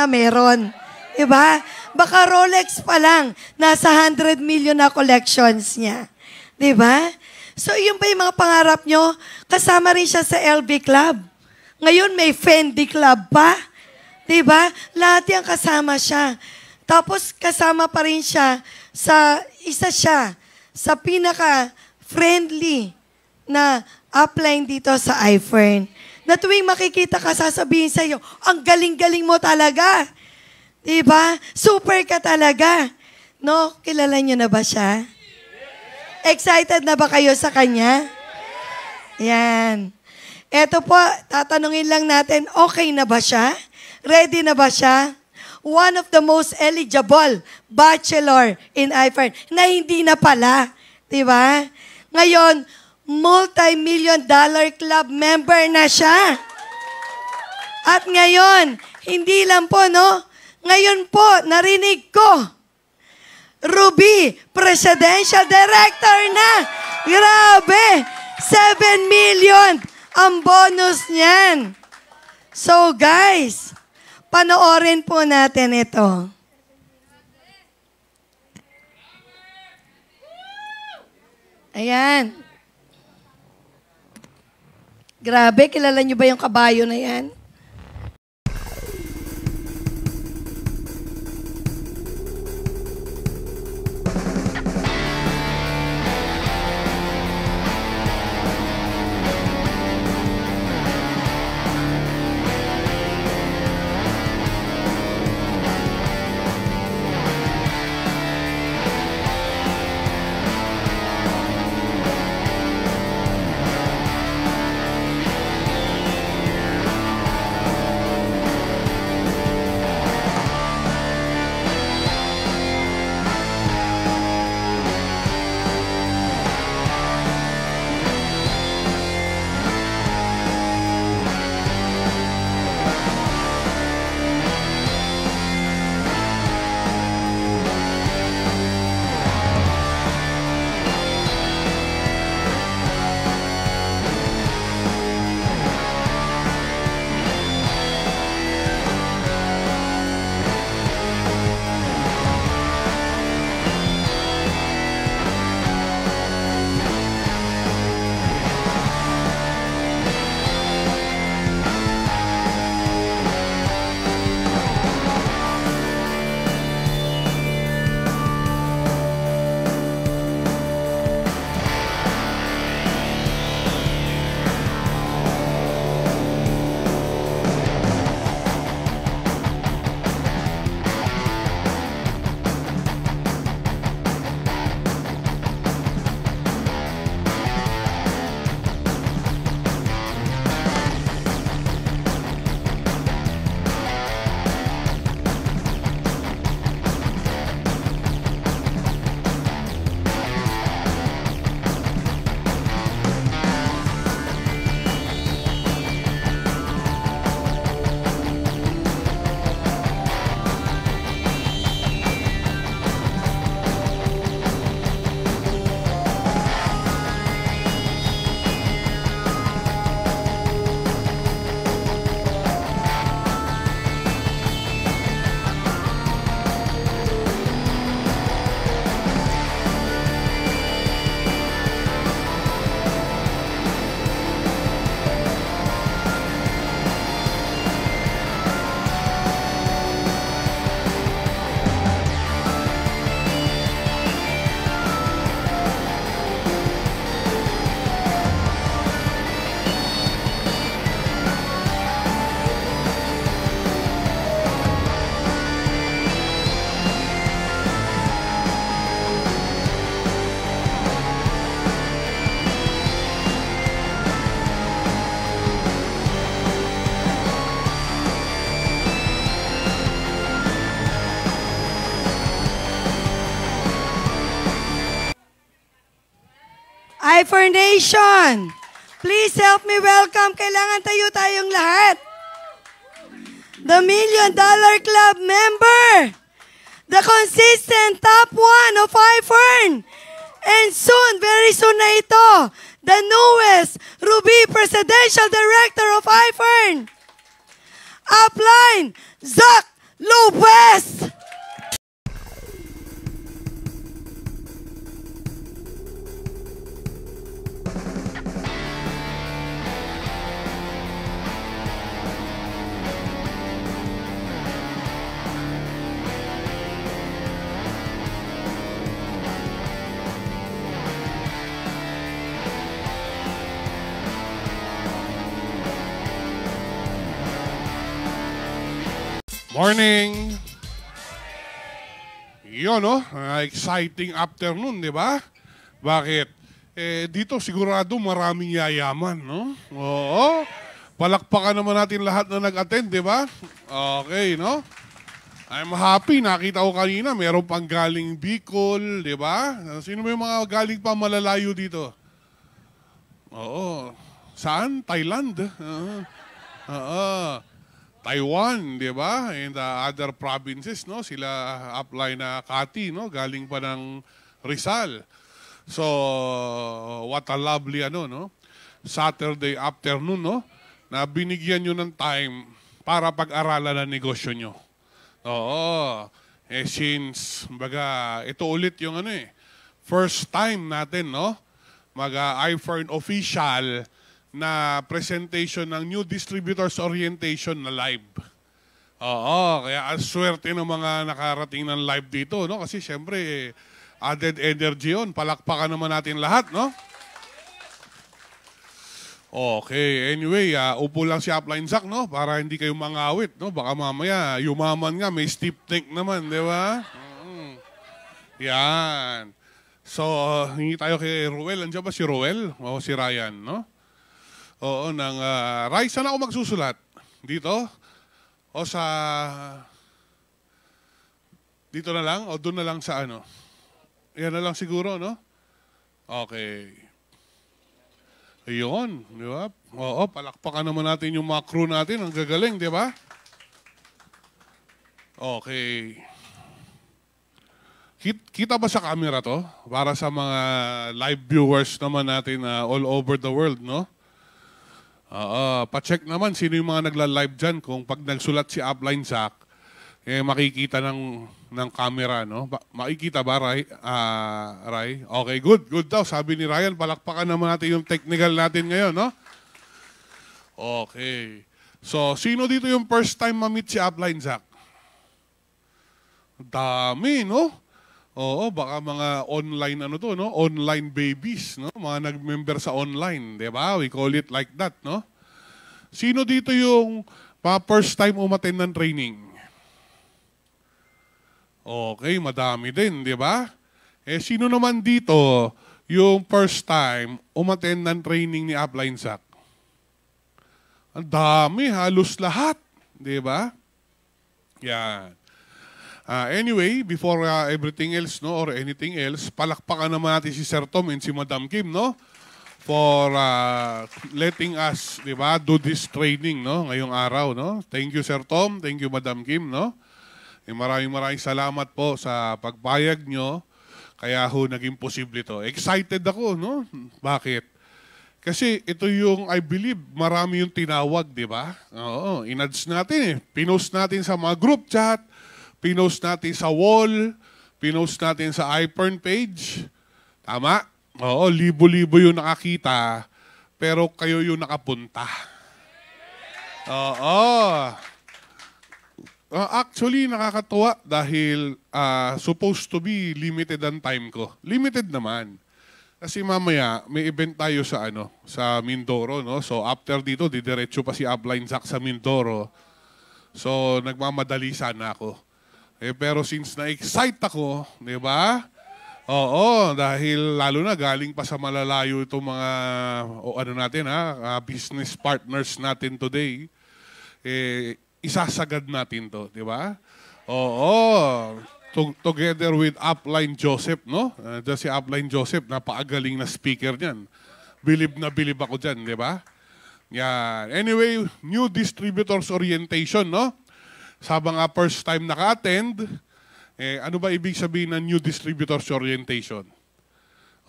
na meron. Diba? Baka Rolex pa lang, nasa 100 million na collections niya. Diba? So, yun ba yung mga pangarap nyo? Kasama rin siya sa LB Club. Ngayon, may Fendi Club pa. Diba? Lahat yung kasama siya. Tapos, kasama pa rin siya isa siya sa pinaka-friendly na upline dito sa iFern. Na tuwing makikita ka, sasabihin sa'yo, ang galing-galing mo talaga. Diba? Super ka talaga. No? Kilala niyo na ba siya? Excited na ba kayo sa kanya? Yan. Eto po, tatanungin lang natin, okay na ba siya? Ready na ba siya? One of the most eligible bachelor in iFern na hindi na pala. Diba? Ngayon, multi-million dollar club member na siya. At ngayon, hindi lang po, no? Ngayon po, narinig ko, Ruby, Presidential Director na. Grabe! 7 million ang bonus niyan. So guys, panoorin po natin ito. Ayan. Grabe, kilala niyo ba yung kabayo na yan? iFern Nation, please help me welcome. Kailangan tayong lahat. The $1 Million Club member. The consistent top 1 of iFern. And soon, very soon na ito, the newest Ruby Presidential Director of iFern. Upline, Zach Lopez! Morning! Yun, no? Exciting afternoon, di ba? Bakit? Dito sigurado maraming yayaman, no? Oo. Palakpakan naman natin lahat na nag-attend, di ba? Okay, no? I'm happy. Nakita ko kanina, meron pang galing Bicol, di ba? Sino may mga galing pa malalayo dito? Oo. Saan? Thailand? Oo. Taiwan, di ba? And other provinces, no? Sila apply na Kati, no? Galing pa ng Rizal. So, what a lovely, no? Saturday afternoon, no? Na binigyan nyo ng time para pag-aralan ang negosyo nyo. Oo. Since, baga, ito ulit yung first time natin, no? Mag-iFern official na presentation ng New Distributors Orientation na live. Oo, kaya ang swerte ng mga nakarating ng live dito, no? Kasi syempre, added energy yun. Palakpakan naman natin lahat, no? Okay, anyway, upo lang si Upline Zach, no? Para hindi kayo mangawit, no? Baka mamaya, yumaman nga, may steep tank naman, di ba? Yan. So, hingi tayo kay Ruel. Andiyan ba si Ruel? O si Ryan, no? Oo, ng Rai, saan ako magsusulat? Dito? O sa... Dito na lang? O doon na lang sa ano? Yan na lang siguro, no? Okay. Ayun, di ba? Oo, palakpakan naman natin yung mga crew natin. Ang gagaling, di ba? Okay. Kita ba sa camera to? Para sa mga live viewers naman natin all over the world, no? Pa-check naman sino yung mga nagla-live dyan. Kung pag nagsulat si Upline Zach, makikita ng camera, no? Makikita ba, Rai? Rai? Okay, good. Good daw. Sabi ni Ryan, palakpakan naman natin yung technical natin ngayon, no? Okay. So, sino dito yung first time ma-meet si Upline Zach? Dami, no? Oo, baka mga online no? Online babies, no? Mga nag-member sa online, 'di ba? We call it like that, no? Sino dito yung first time umattend ng training? Okay, madami din, 'di ba? Sino naman dito yung first time umattend ng training ni Upline Zach? Ang dami, halos lahat, 'di ba? Yan. Anyway, before everything else, no, or anything else, palakpakan naman natin si Sir Tom and si Madam Kim, no, for letting us, di ba, do this training, no, ngayong araw, no. Thank you, Sir Tom. Thank you, Madam Kim, no. Maraming salamat po sa pagpayag nyo. Kaya ho, naging posible to. Excited ako, no. Bakit? Kasi ito yung, I believe, marami yung tinawag, di ba? Oo, inads natin Pinost natin sa mga group chat, pinost natin sa wall, pinost natin sa iPern page. Tama? Oo, libo-libo yung nakakita, pero kayo yung nakapunta. Oo. Actually, nakakatuwa dahil supposed to be limited ang time ko. Limited naman. Kasi mamaya, may event tayo sa Mindoro, no? So after dito, didiretso pa si Upline Zach sa Mindoro. So nagmamadali sana ako. Pero since na-excite ako, di ba? Oo, dahil lalo na galing pa sa malalayo itong mga, business partners natin today, isasagad natin to, di ba? Oo, together with Upline Joseph, no? Si Upline Joseph, napakagaling na speaker niyan. Bilib na bilib ako dyan, di ba? Yan. Anyway, New Distributors Orientation, no? Sa mga first time naka-attend, ano ba ibig sabihin ng New Distributors Orientation?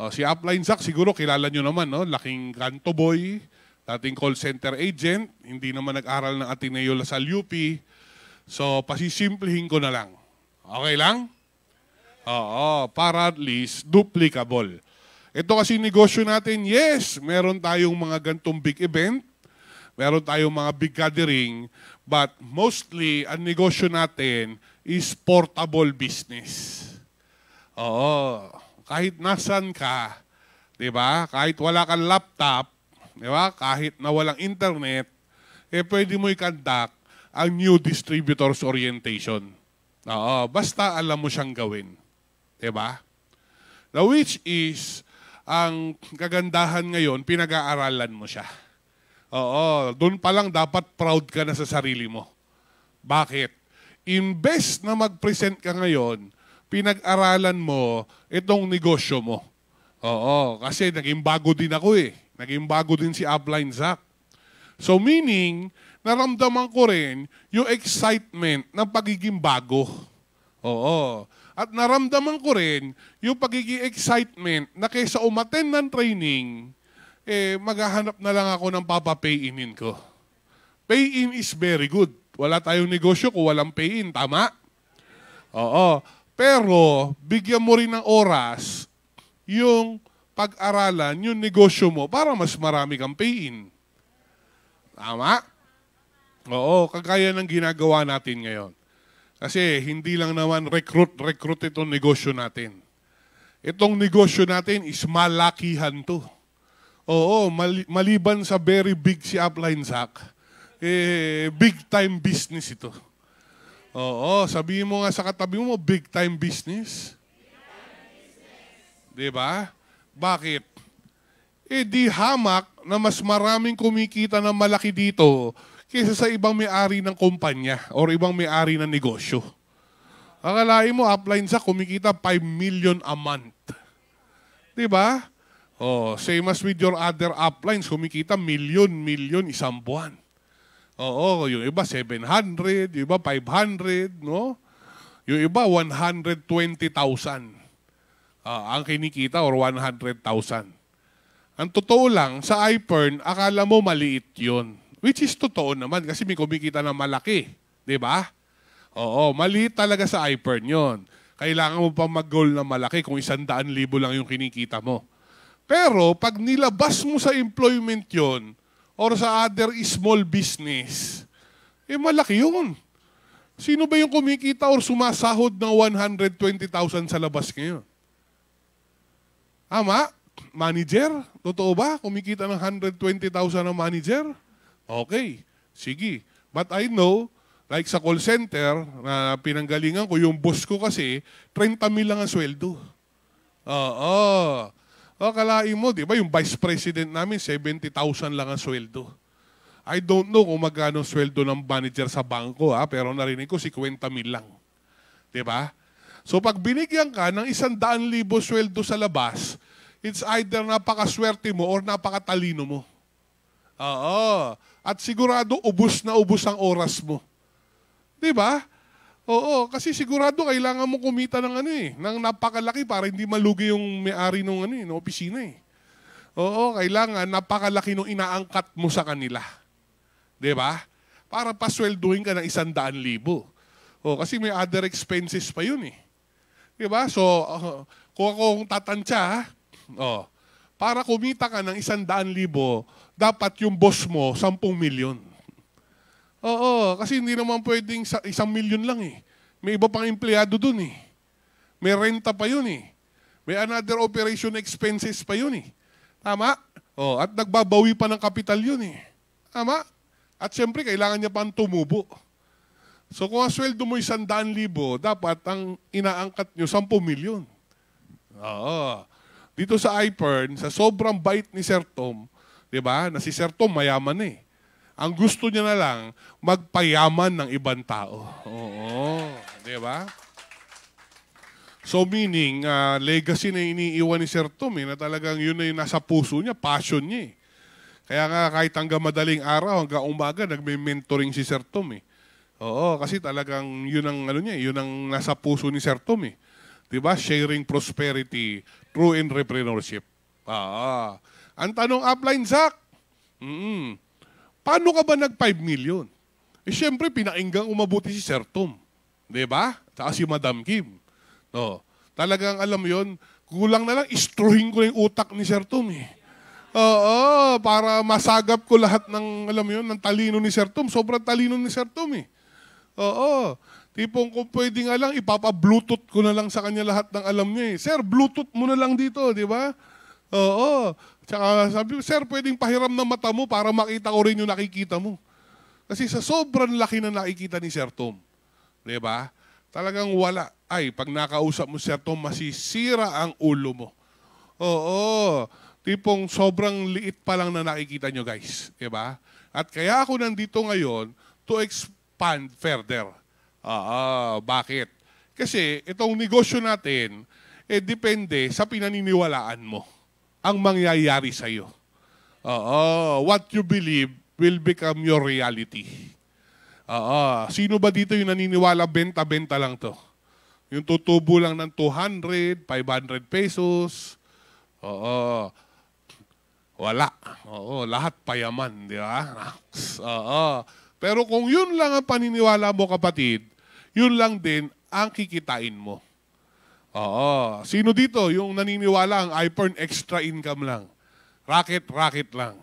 Si Upline Zach, siguro kilala nyo naman, no? Laking kanto boy, dating call center agent, hindi naman nag-aral ng Ateneo Lasal UP. So, pasisimplihin ko na lang. Okay lang? Oo, para at least duplicable. Ito kasi negosyo natin, yes, meron tayong mga gantong big event, meron tayong mga big gathering, but mostly, ang negosyo natin is portable business. Oo, kahit nasan ka, di ba? Kahit wala kang laptop, di ba? Kahit na walang internet, pwede mo i-conduct ang new distributors orientation. Oo, basta alam mo siyang gawin. Diba? Now, which is, ang kagandahan ngayon, pinag-aaralan mo siya. Oo, doon pa lang dapat proud ka na sa sarili mo. Bakit? Imbes na mag-present ka ngayon, pinag-aralan mo itong negosyo mo. Oo, kasi naging bago din ako eh. Naging bago din si Upline Zach. So meaning, naramdaman ko rin yung excitement ng pagiging bago. Oo. At naramdaman ko rin yung pagiging excitement na kaysa umattend ng training, maghahanap na lang ako ng pay-in ko. Pay-in is very good. Wala tayong negosyo kung walang pay-in, tama? Oo. Pero, bigyan mo rin ng oras yung pag-aralan, yung negosyo mo para mas marami kang pay-in. Tama? Oo, kagaya ng ginagawa natin ngayon. Kasi hindi lang naman recruit itong negosyo natin. Itong negosyo natin is malakihan to. Oo, maliban sa very big si Upline Zach, big time business ito. Oo, sabihin mo nga sa katabi mo, big time business. Diba? Bakit? Di hamak na mas maraming kumikita ng malaki dito kaysa sa ibang may-ari ng kumpanya or ibang may-ari ng negosyo. Akalain mo, Upline Zach, kumikita 5 million a month. Diba? Oh, same as with your other uplines, kumikita million isang buwan. Oo, yung iba 700, yung iba 500, no? Yung iba 120,000 ang kinikita or 100,000. Ang totoo lang, sa iPern, akala mo maliit yun. Which is totoo naman kasi may kumikita na malaki. Diba? Oo, maliit talaga sa iPern yun. Kailangan mo pa mag-goal na malaki kung 100,000 lang yung kinikita mo. Pero pag nilabas mo sa employment yon or sa other small business, malaki yun. Sino ba yung kumikita or sumasahod ng 120,000 sa labas ngayon? Ama, manager? Totoo ba? Kumikita ng 120,000 ang manager? Okay, sige. But I know, like sa call center, na pinanggalingan ko, yung boss ko kasi, 30,000 lang ang sweldo. Oo. O, kalain mo, di ba, yung vice president namin, 70,000 lang ang sweldo. I don't know kung magkano sweldo ng manager sa bangko, pero narinig ko, 50,000 lang. Di ba? So, pag binigyan ka ng 100,000 sweldo sa labas, it's either napakaswerte mo or napakatalino mo. Oo. At sigurado, ubos na ubos ang oras mo. Di ba? Oo, kasi sigurado kailangan mo kumita ng ng napakalaki para hindi malugi yung may-ari ng ng opisina eh. Oo, kailangan napakalaki nung inaangkat mo sa kanila. Di ba? Para paswelduhin ka ng 100,000. O, kasi may other expenses pa yun eh. Di ba? So, kung akong tatansya, para kumita ka ng 100,000, dapat yung boss mo 10 milyon. Oo, kasi hindi naman pwedeng 1 milyon lang eh. May iba pang empleyado dun eh. May renta pa yun eh. May another operation expenses pa yun eh. Tama? At nagbabawi pa ng kapital yun eh. Tama? At syempre, kailangan niya pang tumubo. So kung ang sweldo mo 100,000, dapat ang inaangkat nyo 10 milyon. Oo. Dito sa iPern, sa sobrang bait ni Sir Tom, di ba, na si Sir Tom mayaman eh. Ang gusto niya na lang, magpayaman ng ibang tao. Oo. Di ba? So meaning, legacy na iniiwan ni Sir Tom na talagang yun na yung nasa puso niya, passion niya eh. Kaya nga kahit hanggang madaling araw, hanggang umaga, nagme-mentoring si Sir Tom eh. Oo, kasi talagang yun ang, yun ang nasa puso ni Sir Tom eh. Diba? Sharing prosperity through entrepreneurship. Ang tanong, Upline Zach, paano ka ba nag 5 million? Siyempre, pinainggang umabuti si Sir Tom. Di ba? Saka si Madam Kim. No. Talagang alam mo yun, kulang na lang, istruhin ko yung utak ni Sir Tom eh. Oo, para masagap ko lahat ng, alam mo yun, ng talino ni Sir Tom. Sobrang talino ni Sir Tom eh. Oo. Tipong kung pwede nga lang, ipapa-bluetooth ko na lang sa kanya lahat ng alam niya eh. Sir, bluetooth mo na lang dito, di ba? Oo. Tsaka sabi ko, sir, pwedeng pahiram ng mata mo para makita ko rin yung nakikita mo. Kasi sa sobrang laki na nakikita ni Sir Tom, di ba? Talagang wala. Ay, pag nakausap mo Sir Tom, masisira ang ulo mo. Oo. Tipong sobrang liit pa lang na nakikita nyo, guys. Di ba? At kaya ako nandito ngayon to expand further. Bakit? Kasi itong negosyo natin, depende sa pinaniniwalaan mo ang mangyayari sa'yo. What you believe will become your reality. Sino ba dito yung naniniwala benta-benta lang to? Yung tutubo lang ng 200, 500 pesos. Wala. Lahat payaman, di ba? Pero kung yun lang ang paniniwala mo, kapatid, yun lang din ang kikitain mo. Sino dito yung naniniwala ang iPhone extra income lang? Racket lang.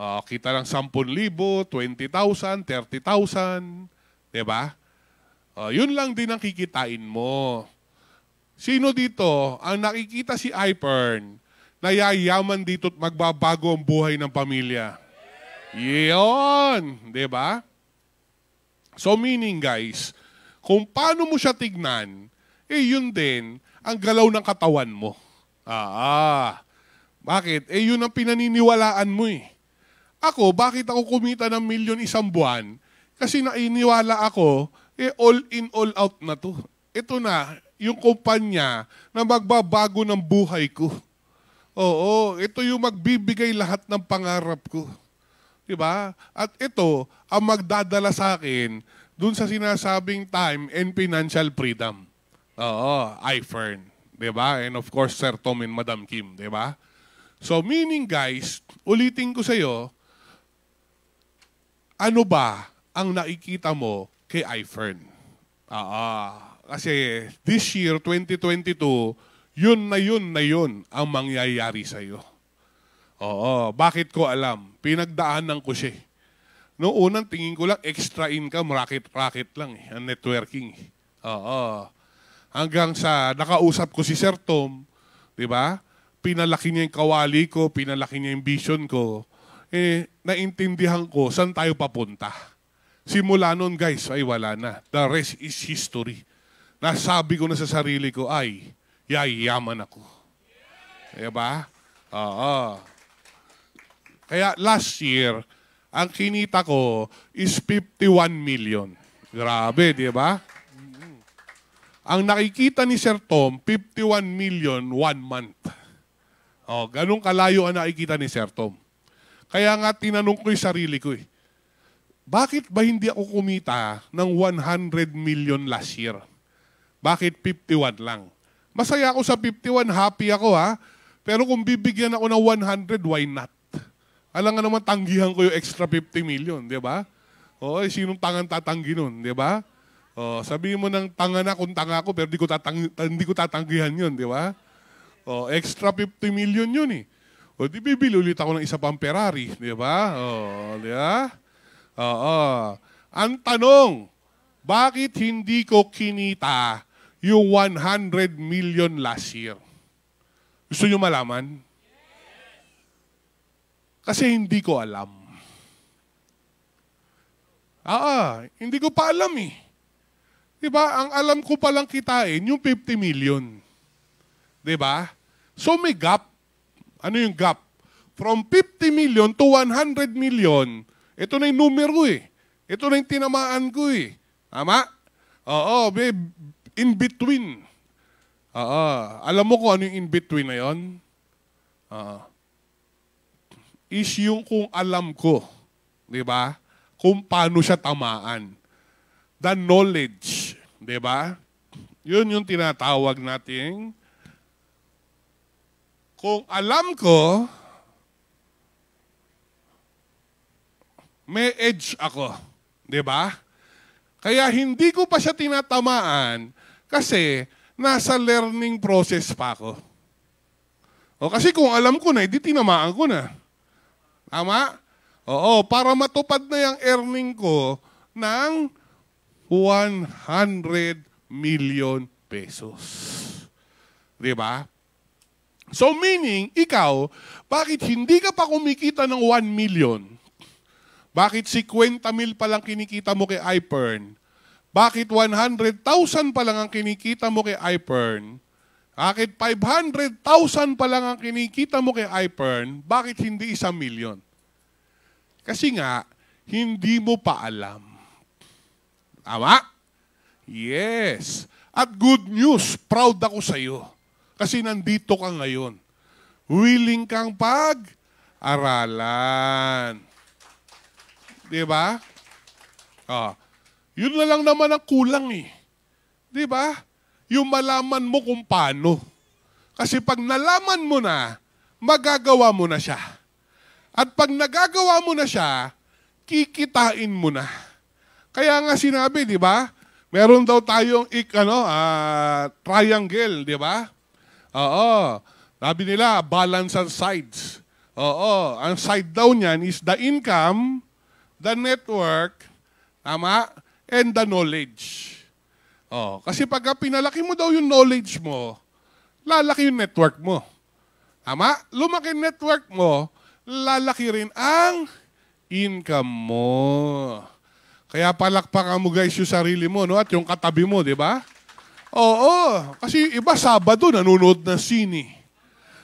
Kita lang 10,000, 20,000, 30,000. Diba? Yun lang din ang kikitain mo. Sino dito ang nakikita si iPhone na yayaman dito at magbabago ang buhay ng pamilya? Yun. Diba? So meaning guys, kung paano mo siya tignan, yun din ang galaw ng katawan mo. Bakit? Yun ang pinaniniwalaan mo eh. Ako, bakit ako kumita ng milyon isang buwan? Kasi nainiwala ako, all in, all out na to. Ito na, yung kumpanya na magbabago ng buhay ko. Ito yung magbibigay lahat ng pangarap ko. Diba? At ito, ang magdadala sa akin dun sa sinasabing time and financial freedom. iFern. Diba? And of course, Sir Tom and Madam Kim. Diba? So meaning guys, ulitin ko sa'yo, ano ba ang nakikita mo kay iFern? Kasi this year, 2022, yun na yun ang mangyayari sa'yo. Bakit ko alam? Pinagdaanan ko siya. Noong unang tingin ko lang, extra income, racket lang ang networking. Hanggang sa nakausap ko si Sir Tom, di ba? Pinalaki niya yung kawali ko, pinalaki niya yung vision ko. Naintindihan ko saan tayo papunta. Simula nun guys, ay wala na. The rest is history. Nasabi ko na sa sarili ko, ay, yayaman ako. Diba? Kaya last year, ang kinita ko is 51 million. Grabe, di ba? Ang nakikita ni Sir Tom, 51 million 1 month. Ganun kalayo ang nakikita ni Sir Tom. Kaya nga tinanong ko yung sarili ko bakit ba hindi ako kumita ng 100 million last year? Bakit 51 lang? Masaya ako sa 51, happy ako ha. Pero kung bibigyan ako ng 100, why not? Alam nga naman, tanggihan ko yung extra 50 million, di ba? Sinong tangan tatanggi nun, di ba? Sabihin mo ng tanga na kung tanga ako, pero hindi ko tatanggihan yun, di ba? Extra 50 million yun eh. Di bibili ulit ako ng isa pang Ferrari, di ba? Di ba? Ang tanong, bakit hindi ko kinita yung 100 million last year? Gusto nyo malaman? Kasi hindi ko alam. Hindi ko pa alam eh. Diba? Ang alam ko palang kitain, yung 50 million. Diba? So may gap. Ano yung gap? From 50 million to 100 million, ito na yung numero eh. Ito na yung tinamaan ko eh. Tama? May in between. Alam mo kung ano yung in between na yun? Is yung kung alam ko, di ba? Kung paano siya tamaan. The knowledge, di ba? Yun yung tinatawag nating kung alam ko, may edge ako. 'Di ba? Kaya hindi ko pa siya tinatamaan kasi nasa learning process pa ako. O kasi kung alam ko na, hindi tinamaan ko na. Tama? Oo, para matupad na yung earning ko ng 100 million pesos. Di ba? So meaning, ikaw, bakit hindi ka pa kumikita ng 1 million? Bakit 50 mil pa lang kinikita mo kay iPern? Bakit 100,000 pa lang ang kinikita mo kay iPern? Bakit 500,000 pa lang ang kinikita mo kay iPern? Bakit hindi 1 million? Kasi nga, hindi mo pa alam. Tama? Yes. At good news, proud ako sa iyo. Kasi nandito ka ngayon. Willing kang pag-aralan. Diba? Yun na lang naman ang kulang eh. Diba? Yung malaman mo kung paano. Kasi pag nalaman mo na, magagawa mo na siya. At pag nagagawa mo na siya, kikitain mo na. Kaya nga sinabi, di ba? Meron daw tayong triangle, di ba? Oo. Sabi nila, balance ang sides. Oo. Ang side daw niyan is the income, the network, tama? And the knowledge. Oh, kasi pagka pinalaki mo daw yung knowledge mo, lalaki yung network mo. Tama? Lumaki yung network mo, lalaki rin ang income mo. Kaya palakpakan mo guys yung sarili mo, no? At yung katabi mo, di ba? Oo. Kasi iba Sabado nanonood ng sine.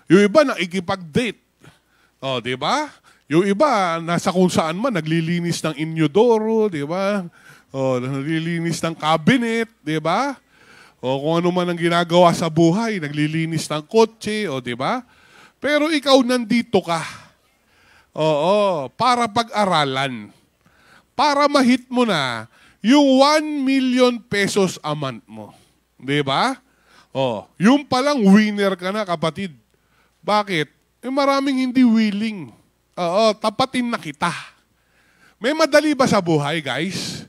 Yung iba nakikipag-date. Oh, di ba? Yung iba nasa kung saan man naglilinis ng inodoro, di ba? Oh, naglilinis ng cabinet, di ba? O kung ano man ang ginagawa sa buhay, naglilinis ng kotse, o di ba? Pero ikaw nandito ka. Oo, para pag-aralan. Para ma-hit mo na yung 1 million pesos a month mo. Di ba? Oh, yung palang winner ka na, kapatid. Bakit? Maraming hindi willing. Oo, tapatin na kita. May madali ba sa buhay, guys?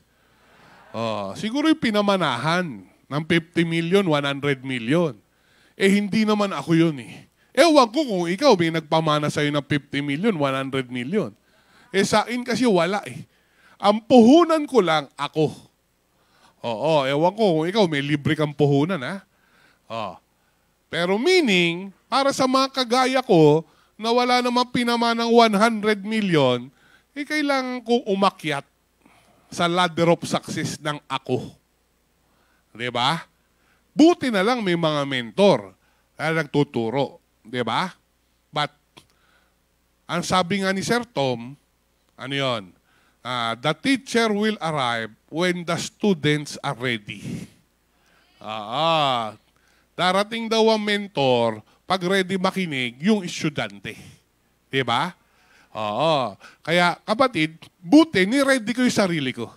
Siguro yung pinamanahan ng 50 million, 100 million. Hindi naman ako yun eh. Ewan ko kung ikaw may nagpamana sa'yo ng 50 million, 100 million. Sa akin kasi wala eh. Ang puhunan ko lang ako. Oo, ewan ko kung ikaw may libre kang puhunan ha. Pero meaning, para sa mga kagaya ko, na wala namang pinamanang 100 million, kailangan kong umakyat sa ladder of success ng ako. Diba? Buti na lang may mga mentor na nagtuturo. Diba? But, ang sabi nga ni Sir Tom, ano yun? The teacher will arrive when the students are ready. Darating daw ang mentor pag ready makinig yung estudyante. Diba? Oo. Kaya, kapatid, buti, ni-ready ko yung sarili ko.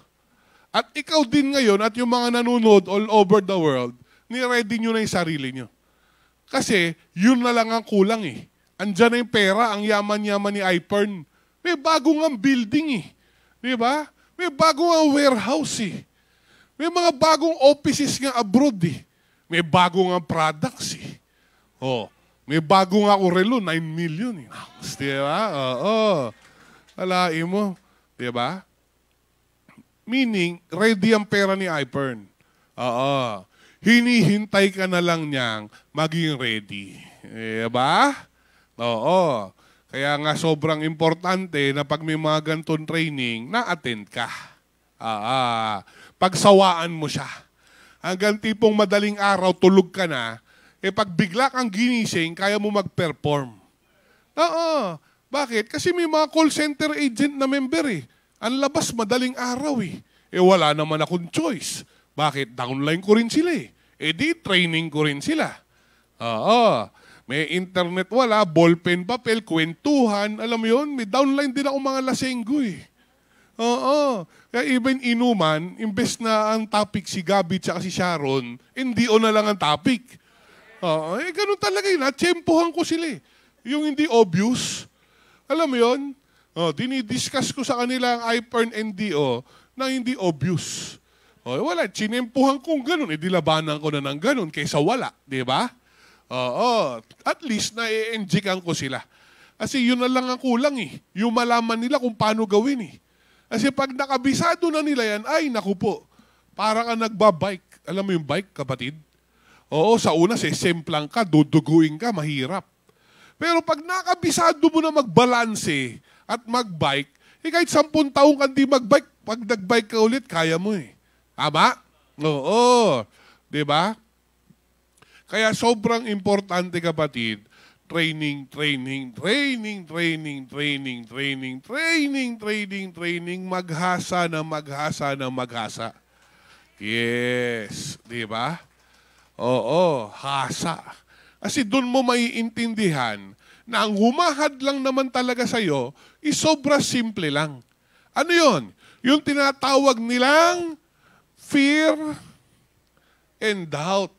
At ikaw din ngayon, at yung mga nanonood all over the world, ni-ready nyo na yung sarili nyo. Kasi, yun na lang ang kulang eh. Andyan na yung pera, ang yaman-yaman ni iPern. May bagong ang building eh. Di ba? May bagong ang warehouse eh. May mga bagong offices nga abroad eh. May bagong ang products eh. May bagong ako relo, 9 million. Diba? Oo. Alain mo. Diba? Meaning, ready ang pera ni iPern. Oo. Hinihintay ka na lang niyang maging ready. Diba? Oo. Kaya nga sobrang importante na pag may mga ganitong training, na-attend ka. Pagsawaan mo siya. Hanggang tipong madaling araw, tulog ka na, pag bigla kang ginising, kaya mo mag-perform. Oo. Bakit? Kasi may mga call center agent na member eh. Ang labas madaling araw eh. Wala naman akong choice. Bakit? Downline ko rin sila eh. Di training ko rin sila. Oo. May internet wala, ballpen, papel, kwentuhan. Alam mo yun, may downline din ako mga lasenggo eh. Oo. Kaya even inuman, imbes na ang topic si Gabi at si Sharon, hindi o na lang ang topic. Ganun talaga yun. Tsempohan ko sila eh. Yung hindi obvious. Alam mo yun? Dinidiscuss ko sa kanila ang iPern NDO na hindi obvious. Wala, chinempuhan kong ganun, dilabanan ko na ng ganun kaysa wala, di ba? At least na-enjikan ko sila. Kasi yun na lang ang kulang eh. Yung malaman nila kung paano gawin eh. Kasi pag nakabisado na nila yan, ay naku po, para ka nagbabike. Alam mo yung bike, kapatid? Sa una, semplang ka, duduguin ka, mahirap. Pero pag nakabisado mo na magbalanse at magbike, kahit 10 taong ka di magbike, pag nagbike ka ulit, kaya mo eh. Tama? Oo. Diba? Kaya sobrang importante, kapatid, training, maghasa na maghasa. Yes. Diba? Oo, hasa. Kasi doon mo maiintindihan na ang humahad lang naman talaga sa'yo is sobra simple lang. Ano yon? Yung tinatawag nilang fear and doubt.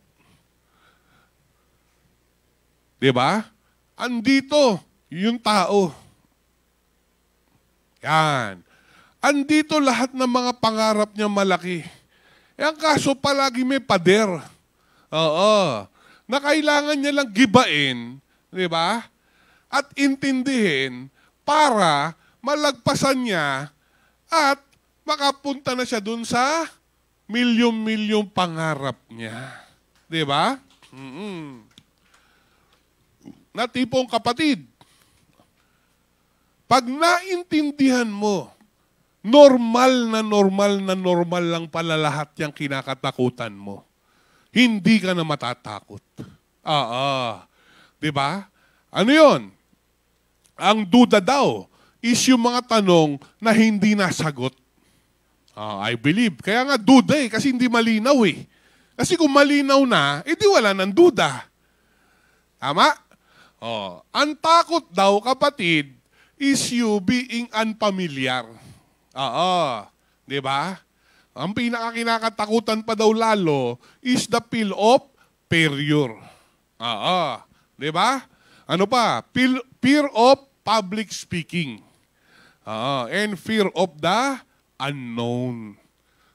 Diba? Andito yung tao. Yan. Andito lahat ng mga pangarap niya malaki. Ang kaso palagi may pader. Na kailangan niya lang gibain, di ba? At intindihin para malagpasan niya at makapunta na siya dun sa milyong-milyong pangarap niya. Di ba? Na tipong kapatid, pag naintindihan mo, normal lang pala lahat yung kinakatakutan mo. Hindi ka na matatakot. Diba? Ano yon? Ang duda daw is yung mga tanong na hindi nasagot. I believe. Kaya nga duda eh, kasi hindi malinaw eh. Kasi kung malinaw na, edi wala ng duda. Tama? Ang takot daw, kapatid, is you being unfamiliar. Diba? Ang pinakakinakatakutan pa daw lalo is the fear of failure. Diba? Ano pa? Fear of public speaking. And fear of the unknown.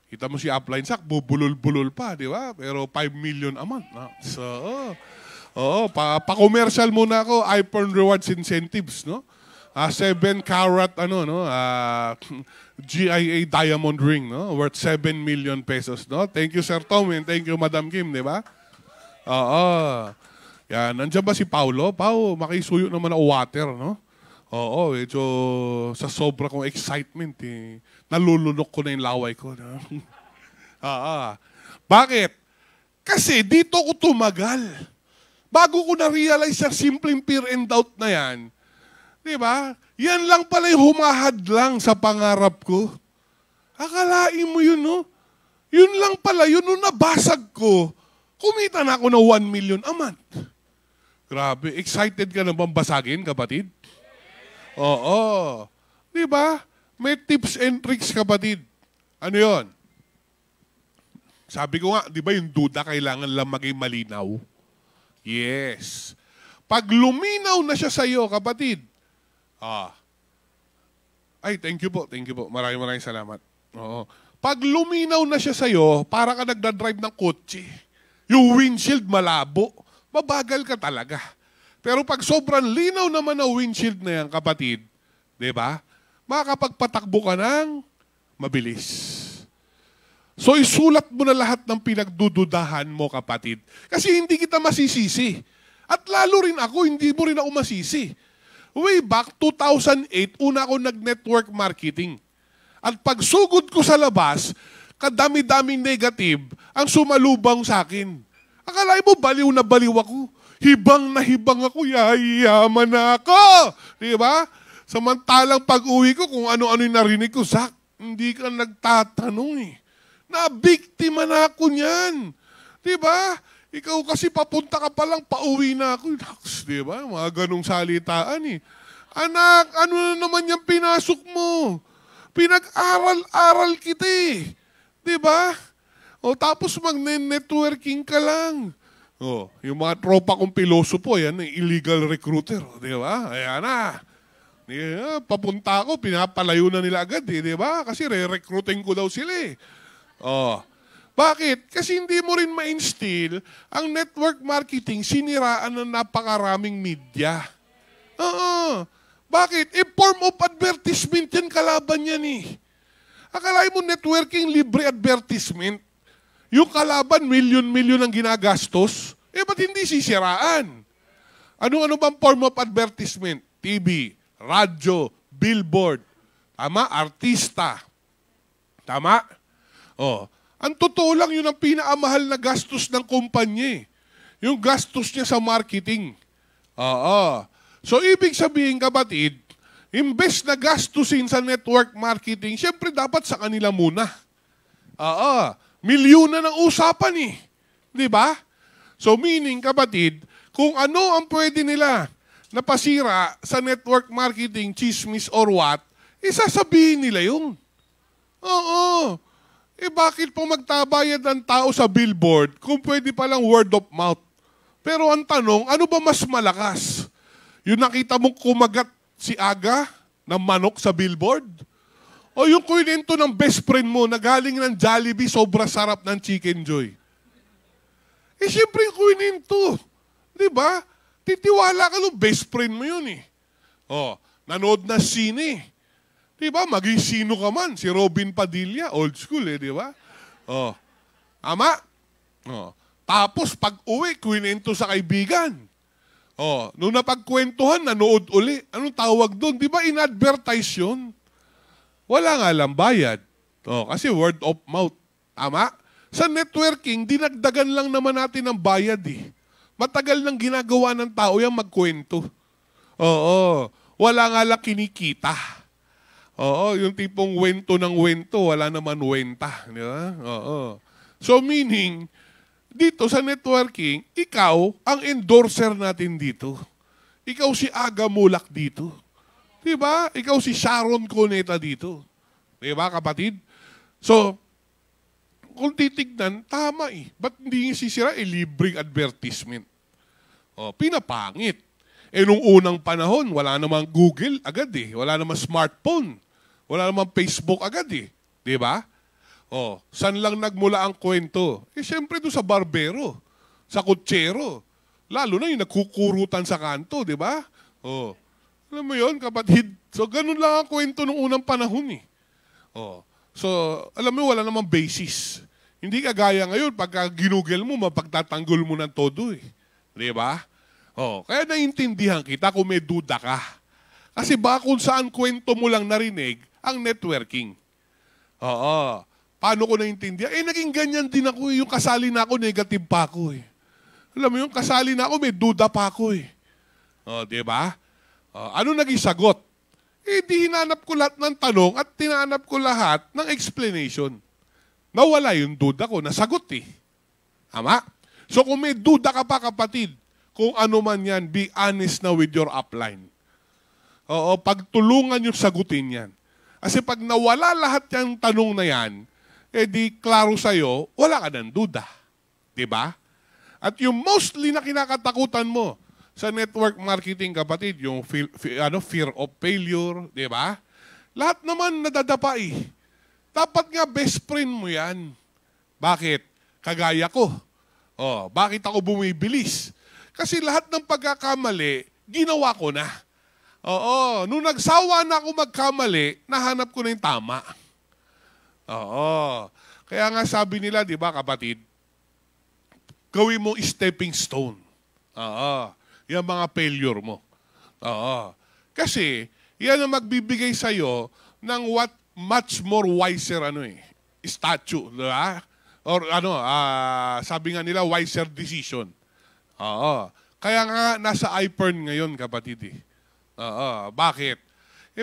Kita mo si Upline Sack, bubulol-bulol pa, di ba? Pero 5 million a month. Pa-commercial muna ako, iPern Rewards Incentives, no? 7 carat, GIA diamond ring, no? Worth 7 million pesos, no? Thank you, Sir Tom, and thank you, Madam Kim, di ba? Yan, nandiyan ba si Paulo? Pao, makisuyo naman ako water, no? Medyo sa sobra kong excitement, nalulunok ko na yung laway ko, no? Bakit? Kasi dito ko tumagal. Bago ko na-realize sa simpleng fear and doubt na yan, di ba? Yan lang pala yung humahad lang sa pangarap ko. Akalain mo yun, no? Yun lang pala, yun nung nabasag ko, kumita na ako ng 1 million a month. Grabe, excited ka na bang basagin, kapatid? Oo. Di ba? May tips and tricks, kapatid. Ano yon? Sabi ko nga, di ba yung duda kailangan lang maging malinaw? Yes. Pag luminaw na siya sa iyo, kapatid, ay, thank you po. Maraming salamat. Pag luminaw na siya sa iyo, para ka nagdadrive ng kotse, yung windshield malabo, mabagal ka talaga. Pero pag sobrang linaw naman na windshield na yan, kapatid, di ba? Makakapagpatakbo ka ng mabilis. So isulat mo na lahat ng pinagdududahan mo, kapatid. Kasi hindi kita masisisi. At lalo rin ako, hindi mo rin ako masisi. Way back 2008, una ako nag-network marketing. At pagsugod ko sa labas, kadami-daming negative ang sumalubang sa akin. Akala mo, baliw na baliw ako. Hibang na hibang ako, yayaman na ako. Diba? Samantalang pag-uwi ko, kung ano-ano yung narinig ko, Zach, hindi ka nagtatanong eh. Nabiktima na ako niyan. Diba? Ikaw kasi papunta ka palang, pauwi na ako. Diba? Mga ganong salitaan eh. Anak, ano na naman yung pinasok mo? Pinag-aral-aral kita eh. Diba? Tapos mag-networking ka lang. Yung mga tropa kong pilosopo, yan, illegal recruiter. Diba? Ayan na. Papunta ako, pinapalayo na nila agad, di ba? Kasi re-recruiting ko daw sila eh. Oh. Bakit? Kasi hindi mo rin ma-instill ang network marketing, siniraan ng napakaraming media. Oo. Bakit? Form of advertisement yan, kalaban yan eh. Akalain mo networking, libre advertisement. Yung kalaban, milyon-milyon ang ginagastos. Ba't hindi sisiraan? Ano bang form of advertisement? TV, radyo, billboard. Tama? Artista. Tama? Oh. Ang totoo lang, yun ang pinakamahal na gastos ng kumpanya. Yung gastos niya sa marketing. Oo. So, ibig sabihin, kapatid, imbes na gastusin sa network marketing, syempre dapat sa kanila muna. Oo. Milyon na ng usapan eh. Di ba? So, meaning, kapatid, kung ano ang pwede nila napasira sa network marketing, chismis or what, isasabihin nila yun. Oo. Bakit po magtabayad ng tao sa billboard kung pwede palang word of mouth? Pero ang tanong, ano ba mas malakas? Yung nakita mong kumagat si Aga ng manok sa billboard? O yung kwento ng best friend mo na galing ng Jollibee, sobra sarap ng Chicken Joy? Siyempre yung kwento. Di ba? Titiwala ka ng best friend mo yun eh. Nanood na sine. Di ba? Maging sino ka man. Si Robin Padilla, old school eh, di ba? Ama? Tapos pag uwi, kwento sa kaibigan. Nung napagkwentuhan, nanood uli. Anong tawag doon? Di ba in-advertise yun? Wala nga lang bayad. Kasi word of mouth. Tama? Sa networking, dinagdagan lang naman natin ng bayad eh. Matagal nang ginagawa ng tao yung magkwento. Wala nga lang kinikita. Yung tipong wento ng wento, wala naman wenta. Di ba? So meaning, dito sa networking, ikaw ang endorser natin dito. Ikaw si Aga Mulak dito. Di ba? Ikaw si Sharon Cuneta dito. Di ba, kapatid? So, kung titignan, tama eh. Ba't hindi sisira? Libreng advertisement. Pinapangit. Nung unang panahon, wala namang Google agad eh. Wala namang smartphone. Wala namang Facebook agad eh. Di ba? Saan lang nagmula ang kwento? Siyempre doon sa barbero, sa kutsero. Lalo na yung nagkukurutan sa kanto, di ba? Alam mo yun, kapatid? So, ganun lang ang kwento nung unang panahon eh. So, alam mo, wala namang basis. Hindi kagaya ngayon, pagka ginugel mo, mapagtatanggol mo ng todo eh. Di ba? Kaya naiintindihan kita kung may duda ka. Kasi baka kung saan kwento mo lang narinig, ang networking. Paano ko naiintindihan? Naging ganyan din ako eh. Yung kasali na ako, negative pa ako eh. Alam mo yung kasali na ako, may duda pa ako eh. Di ba? Ano naging sagot? Di hinanap ko lahat ng tanong at tinanap ko lahat ng explanation. Nawala yung duda ko, nasagot eh. Tama? So kung may duda ka pa, kapatid, kung ano man yan, be honest na with your upline. Pagtulungan yung sagutin yan. Kasi pag nawala lahat yung tanong na yan, di klaro sa'yo, wala ka ng duda. Diba? At yung mostly na kinakatakutan mo sa network marketing, kapatid, yung fear of failure, diba? Lahat naman nadadapa eh. Dapat nga best friend mo yan. Bakit? Kagaya ko. Bakit ako bumibilis? Kasi lahat ng pagkakamali, ginawa ko na. Nung nagsawa na ako magkamali, nahanap ko na yung tama. Kaya nga sabi nila, di ba kapatid, gawin mo stepping stone. Yung mga failure mo. Kasi, yan ang magbibigay sa'yo ng what much more wiser statue. Di ba? Or sabi nga nila, wiser decision. Kaya nga, nasa iPhone ngayon, kapatid eh. Bakit?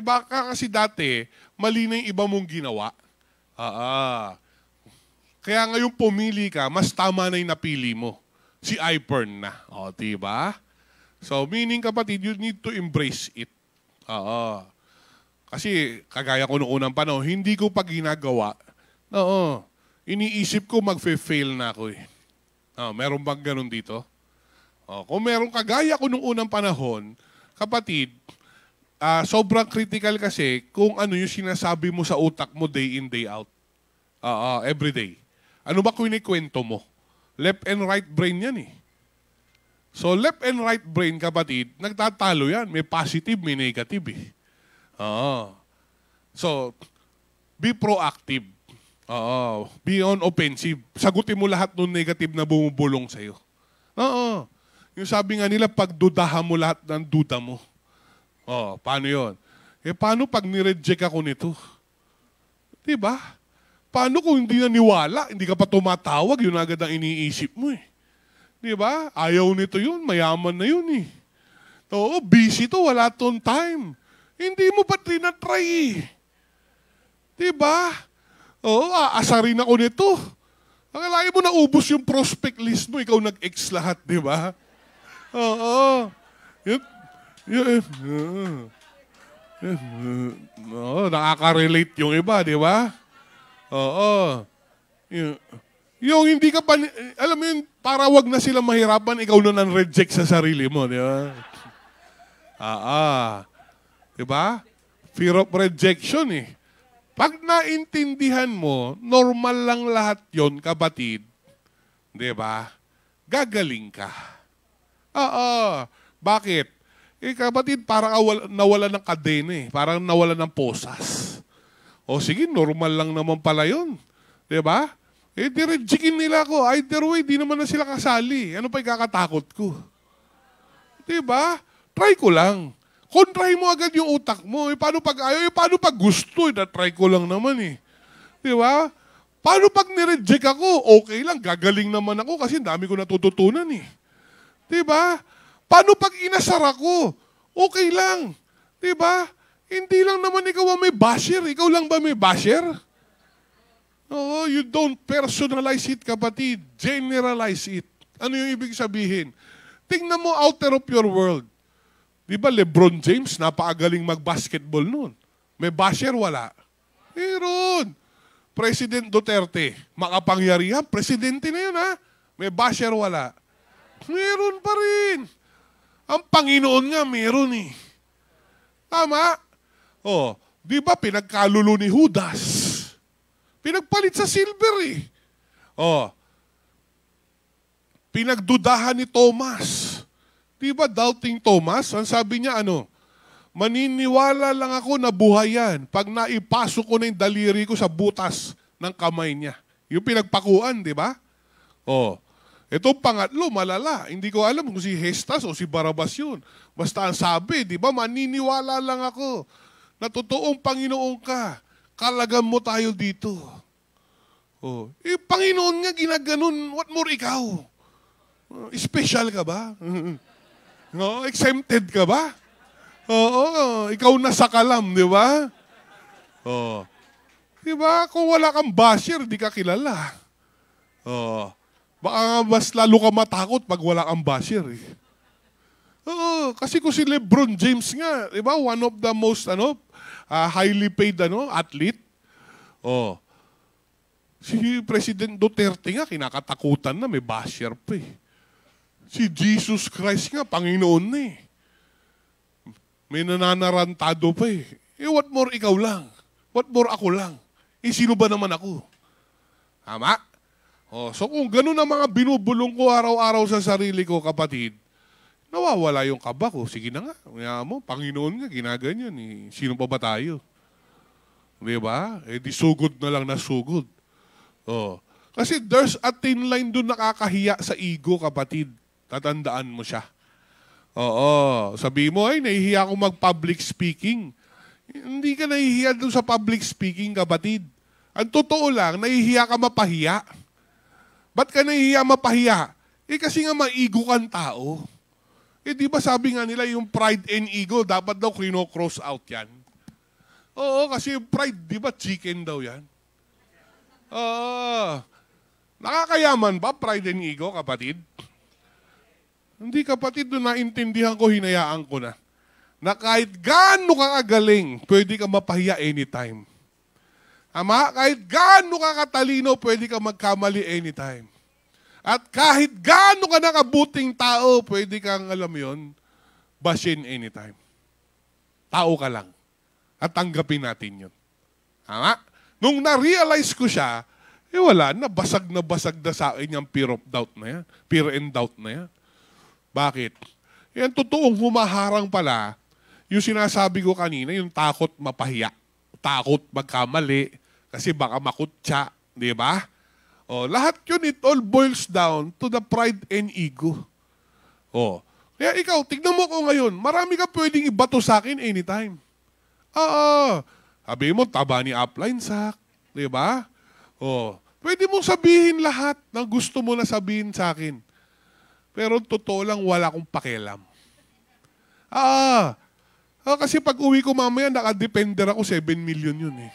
Baka kasi dati, mali na yung iba mong ginawa. Kaya ngayon pumili ka, mas tama na yung napili mo. Si iPhone na. Diba? So, meaning kapatid, you need to embrace it. Kasi, kagaya ko noong unang panahon, hindi ko pa ginagawa. Iniisip ko magfe-fail na ako eh. Meron bang ganun dito? Kung meron kagaya ko noong unang panahon, kapatid, sobrang critical kasi kung ano yung sinasabi mo sa utak mo day in, day out. Every day. Ano ba kinikwento mo? Left and right brain yan eh. So left and right brain, kapatid, nagtatalo yan. May positive, may negative eh. So, be proactive. Be on offensive. Sagutin mo lahat ng negative na bumubulong sa'yo. Yung sabi nga nila, pagdudahan mo lahat ng duda mo. Paano yun? Paano pag nireject ako nito? Diba? Paano kung hindi naniwala, hindi ka pa tumatawag, yun agad ang iniisip mo eh. Diba? Ayaw nito yun, mayaman na yun eh. Oo, busy to, wala tong time. Hindi mo pa tinatry eh. Diba? Oo, aasarin ako nito. Akalain mo naubos yung prospect list mo, ikaw nag-ex lahat, diba? Oo. Nakaka-relate yung iba, diba? Oo. Yung hindi ka pa, alam mo yun, para wag na sila mahirapan, ikaw na nang-reject sa sarili mo, di ba? Diba? Fear of rejection eh. Pag naintindihan mo, normal lang lahat yon, kapatid. Di ba? Gagaling ka. Bakit? Kapatid, parang nawala ng kadena eh. Parang nawala ng posas. O sige, normal lang naman pala yun. Di ba? Direjectin nila ako. Either way, di naman na sila kasali. Ano pa ikakatakot ko? Diba? Try ko lang. Kontrahin mo agad yung utak mo. Paano pag ayaw? Paano pag gusto? Na-try ko lang naman eh. Diba? Paano pag nireject ako? Okay lang, gagaling naman ako kasi dami ko natututunan eh. Diba? Paano pag inasar ako? Okay lang. Diba? Hindi lang naman ikaw ang may basher. Ikaw lang ba may basher? Oo, you don't personalize it, kapatid. Generalize it. Ano yung ibig sabihin? Tingnan mo outer of your world. Di ba LeBron James, napakagaling mag-basketball noon. May basher, wala. Meron. President Duterte, makapangyarihan, presidente na yun ha. May basher, wala. Meron pa rin. Ang Panginoon nga, meron eh. Tama? Di ba pinagkalulo ni Judas? Pinagpalit sa silver eh. Pinagdudahan ni Thomas. Di ba doubting Thomas? Ang sabi niya maniniwala lang ako na buhay yan pag naipasok ko na yung daliri ko sa butas ng kamay niya. Yung pinagpakuan, di ba? Itong pangatlo, malala. Hindi ko alam kung si Hestas o si Barabas yun. Basta ang sabi, di ba, maniniwala lang ako na totoong Panginoon ka. Kalagan mo tayo dito. Panginoon nga ginaganon, what more ikaw? Special ka ba? Exempted ka ba? Ikaw na sa kalam, di ba? Di ba? Kung wala kang basher, di ka kilala. Baka mas lalo ka matakot pag wala kang basher. Eh. Kasi kung si LeBron James nga, di ba? One of the most highly paid athlete. Si President Duterte nga, kinakatakutan na, may basher pa eh. Si Jesus Christ nga, Panginoon na eh. May nananarantado pa eh. What more ikaw lang? What more ako lang? Sino ba naman ako? Tama? So kung ganun ang mga binubulong ko araw-araw sa sarili ko, kapatid, nawawala yung kaba ko. Sige na nga. Panginoon nga, ginaganyan eh. Sino pa ba tayo? Diba? Di sugod na lang na sugod. Kasi there's a thin line doon nakakahiya sa ego, kapatid. Tatandaan mo siya. Sabi mo, nahihiya ako mag-public speaking. Hindi ka nahihiya doon sa public speaking, kapatid. Ang totoo lang, nahihiya ka mapahiya. Ba't ka nahihiya mapahiya? Kasi nga ma-ego kang tao. Di ba sabi nga nila, yung pride and ego, dapat daw cross out yan. Kasi yung pride, di ba chicken daw yan? Nakakayaman ba pride and ego, kapatid? Hindi, kapatid, doon naintindihan ko, hinayaan ko na. Na kahit gaano ka kagaling, pwede ka mapahiya anytime. Ama, kahit gaano ka katalino, pwede ka magkamali anytime. At kahit gaano ka nakabuting tao, pwede kang, alam yon, bashin anytime. tao ka lang. At tanggapin natin yun. Tama? Nung na-realize ko siya, wala na basag na sa akin yung fear of doubt na yan. Fear and doubt na yan. Bakit? Yan totoong humaharang pala, yung sinasabi ko kanina, yung takot mapahiya, takot magkamali, kasi baka makutsa, di ba? O, lahat yun, it all boils down to the pride and ego. O, kaya ikaw, tignan mo ko ngayon, marami ka pwedeng ibato sa akin anytime. Sabi mo, taba ni upline sack, di ba? O, pwede mong sabihin lahat na gusto mo na sabihin sa akin. Pero totoo lang, wala akong pakialam. Kasi pag uwi ko mamaya, naka-depender ako, 7 million yun eh.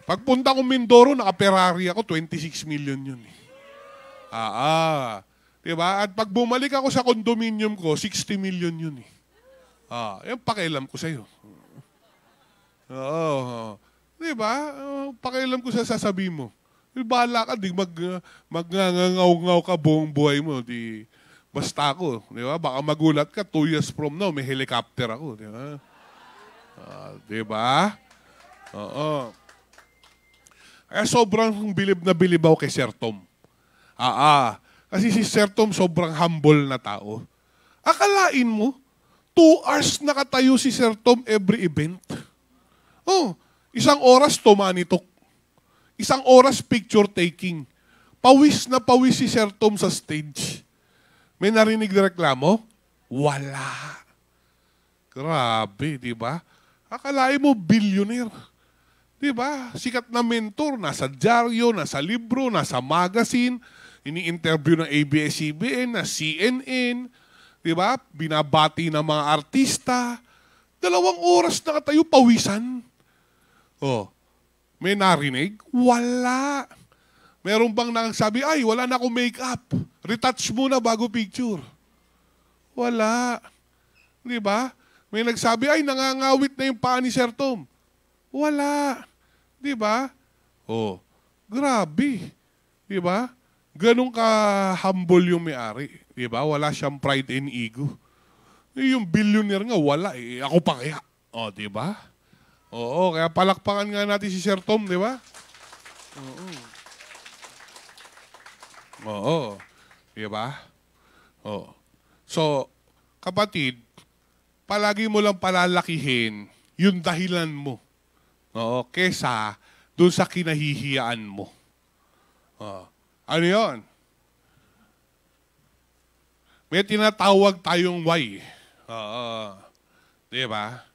Pagpunta ko Mindoro, naka-Ferrari ako, 26 million yun eh. Diba? At pag bumalik ako sa condominium ko, 60 million yun eh. Yung pakialam ko sa'yo. Diba? Pakialam ko sa sasabihin mo. Bahala ka, di magngangaw-ngaw ka buong buhay mo. Di, basta ako. Di ba? Baka magulat ka, 2 years from now, may helicopter ako. Di ba? Di ba? Oo. Kaya sobrang bilib na bilib ako kay Sir Tom. Kasi si Sir Tom sobrang humble na tao. Akalain mo, 2 hours nakatayo si Sir Tom every event. 1 oras tumanitok. 1 oras picture taking. Pawis na pawis si Sir Tom sa stage. May narinig na reklamo? Wala. Grabe, di ba? Akalain mo, billionaire. Di ba? Sikat na mentor, nasa dyaryo, nasa libro, nasa magazine, ini-interview ng ABS-CBN, na CNN, di ba? Binabati ng mga artista. 2 oras nakatayo, pawisan. May narinig? Wala. Meron bang nagsabi, ay, wala na akong makeup. Retouch muna bago picture. Wala. Di ba? May nagsabi, ay, nangangawit na yung paa ni Sir Tom. Wala. Di ba? Grabe. Di ba? Ganun ka-humble yung may-ari. Di ba? Wala siyang pride and ego. Yung billionaire nga, wala eh. Ako pa kaya. Di ba? Oo, kaya palakpakan nga natin si Sir Tom, di ba? Oo. Di ba? So, kapatid, palagi mo lang palalakihin yung dahilan mo. Kesa doon sa kinahihiyaan mo. Ano yun? May tinatawag tayong why. Di ba?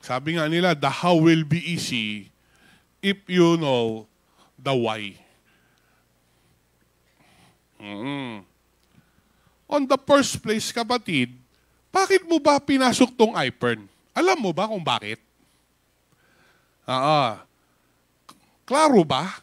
Sabi nga nila, the how will be easy if you know the why. On the first place, kapatid, bakit mo ba pinasok tong iPern? Alam mo ba kung bakit? Klaro ba?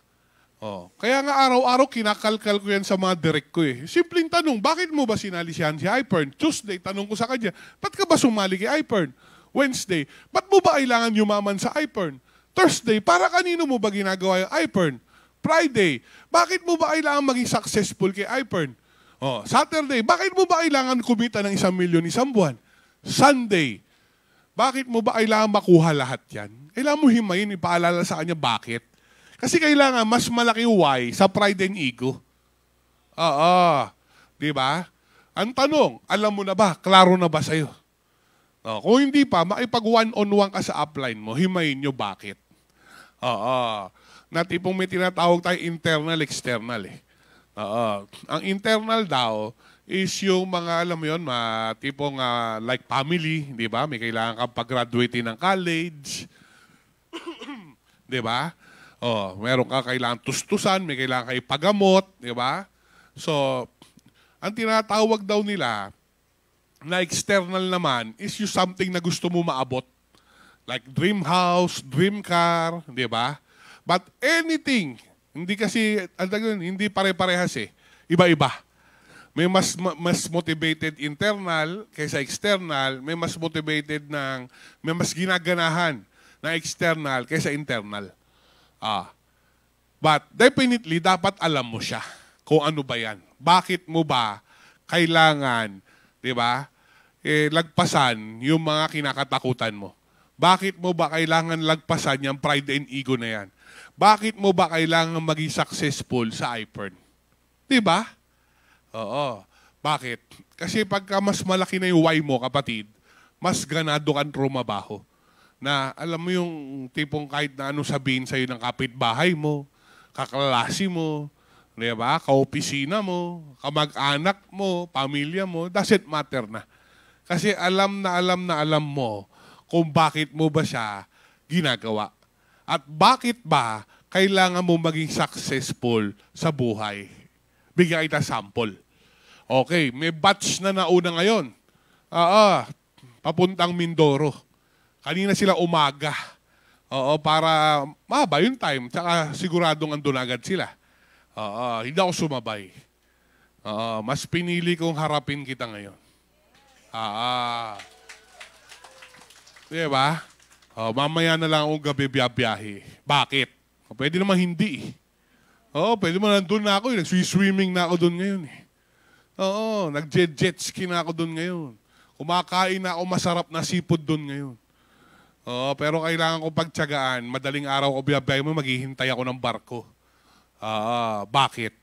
Kaya nga araw-araw kinakalkal ko yan sa mga direct ko eh. Simpleng tanong, bakit mo ba sinali si iPern? Tuesday, tanong ko sa kanya, ba't ka ba sumali kay iPern? Wednesday, ba't mo ba kailangan yumaman sa iPern? Thursday, para kanino mo ba ginagawa yung iPern? Friday, bakit mo ba kailangan maging successful kay iPern? Saturday, bakit mo ba kailangan kumita ng 1 milyon isang buwan? Sunday, bakit mo ba kailangan makuha lahat yan? Kailangan mo himayin, ipaalala sa kanya bakit. Kasi kailangan mas malaki why sa pride and ego. Di ba? Ang tanong, alam mo na ba? Klaro na ba sa'yo? Kung hindi pa, makipag one-on-one ka sa upline mo, himayin nyo bakit. Na tipong may tinatawag tayo internal, external eh. Ang internal daw is yung mga, alam mo yun, tipong like family, di ba? May kailangan kang pag-graduate ng college. Di ba? Meron ka kailangan tustusan, may kailangan kayo pagamot, di ba? So, ang tinatawag daw nila na external naman is yung something na gusto mo maabot. Like dream house, dream car, di ba? But anything, hindi kasi, hindi pare-parehas eh. Iba-iba. May mas motivated internal kaysa external, may mas motivated may mas ginaganahan na external kaysa internal. But definitely, dapat alam mo siya kung ano ba yan. Bakit mo ba kailangan Di ba? Lagpasan yung mga kinakatakutan mo. Bakit mo ba kailangan lagpasan yung pride and ego na yan? Bakit mo ba kailangan maging successful sa iPhone? Di ba? Oo. Bakit? Kasi pagka mas malaki na yung why mo, kapatid, mas ganado kang trumabaho. Na alam mo yung tipong kahit na ano sabihin sa'yo ng kapitbahay mo, kaklase mo, di ba? Kaopisina mo, kamag-anak mo, pamilya mo, doesn't matter na. Kasi alam mo kung bakit mo ba siya ginagawa. At bakit ba kailangan mo maging successful sa buhay? Bigyan kita sample. Okay, may batch na nauna ngayon. Papuntang Mindoro. Kanina sila umaga. Oo, para mahaba yung time. Tsaka siguradong andun agad sila. Hindi ako sumabay. Mas pinili kong harapin kita ngayon. Diba? Mamaya na lang akong gabi biyahe. Bakit? Pwede naman hindi. Pwede naman nandun na ako. Nag-swimming na ako doon ngayon. Nag-jet ski na ako doon ngayon. Kumakain na ako masarap na seafood doon ngayon. Pero kailangan ko pagtiyagaan. Madaling araw ko biyahe mo, maghihintay ako ng barko. Bakit?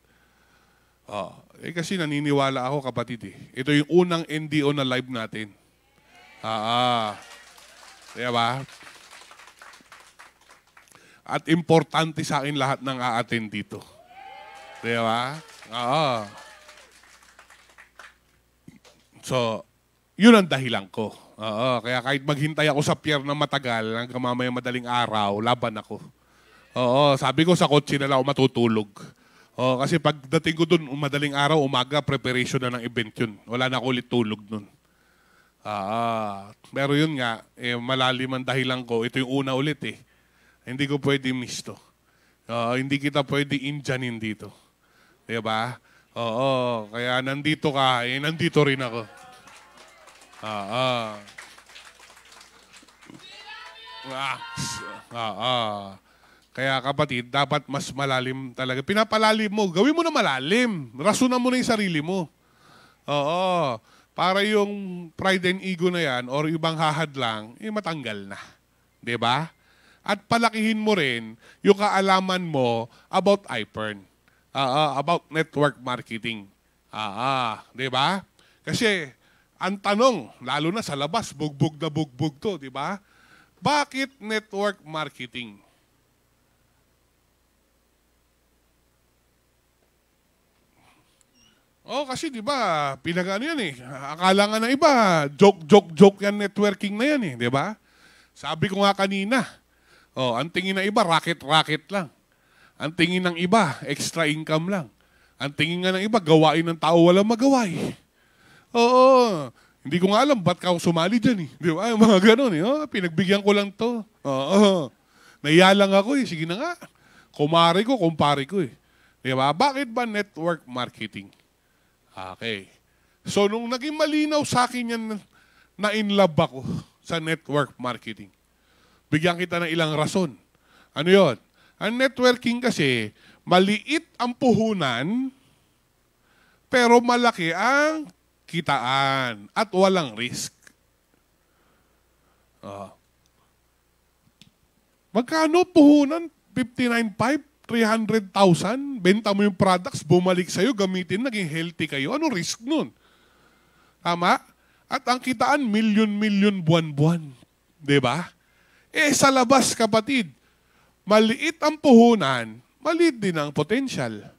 Kasi naniniwala ako, kapatid. Ito yung unang NDO na live natin. Diba? At importante sa akin lahat ng a-attend dito. Diba? So, yun ang dahilan ko. Kaya kahit maghintay ako sa pier na matagal, hanggang mamaya madaling araw, laban ako. Sabi ko sa kotse na lang ako matutulog. Kasi pagdating ko dun, madaling araw, umaga, preparation na ng event yun. Wala na ako ulit tulog nun. Pero yun nga, malalim ang dahilan ko. Ito yung una ulit eh. Hindi ko pwede miss to. Hindi kita pwede indyanin dito. Diba? Kaya nandito ka, nandito rin ako. Kaya kapatid, dapat mas malalim talaga. Pinapalalim mo, gawin mo na malalim. Rasunan mo na yung sarili mo. Para yung pride and ego na yan or ibang hahadlang, matanggal na. Diba? At palakihin mo rin yung kaalaman mo about iPern. About network marketing. Diba? Kasi, ang tanong, lalo na sa labas, bugbog na bugbog to, diba? Bakit network marketing? Kasi di ba, pinag-ano yan eh. Akala nga ng iba, joke yan networking na yan eh, di ba? Sabi ko nga kanina, ang tingin ng iba, racket lang. Ang tingin ng iba, extra income lang. Ang tingin nga ng iba, gawain ng tao walang magawa eh. Hindi ko nga alam, ba't ka sumali dyan eh. Di ba? Yung mga ganun eh. Pinagbigyan ko lang to. Nahiya lang ako eh. Sige na nga. Kumpare ko eh. Di ba? Bakit ba network marketing? Okay. So, nung naging malinaw sa akin yan, na-inlove ako sa network marketing. Bigyan kita ng ilang rason. Ano yon? Ang networking kasi, maliit ang puhunan, pero malaki ang kitaan at walang risk. Magkano puhunan? 59.5? 300,000, benta mo yung products, bumalik sa'yo, gamitin, naging healthy kayo. Ano risk nun? Tama? At ang kitaan, milyon-milyon buwan-buwan. Diba? Sa labas, kapatid, maliit ang puhunan, maliit din ang potential.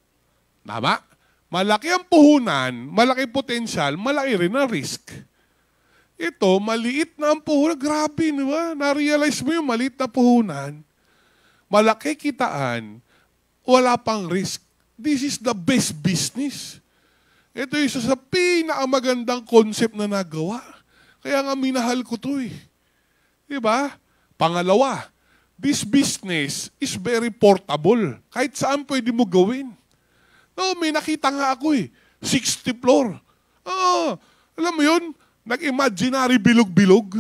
Tama? Malaki ang puhunan, malaki potential, malaki rin ang risk. Ito, maliit na ang puhunan. Grabe, diba? Na-realize mo yung maliit na puhunan, malaki kitaan, wala pang risk. This is the best business. Ito yung isa sa pinakamagandang concept na nagawa. Kaya nga minahal ko to eh. Diba? Pangalawa, this business is very portable. Kahit saan pwede mo gawin. May nakita nga ako eh. 60 floor. Alam mo yun? Nag-imaginary bilog-bilog.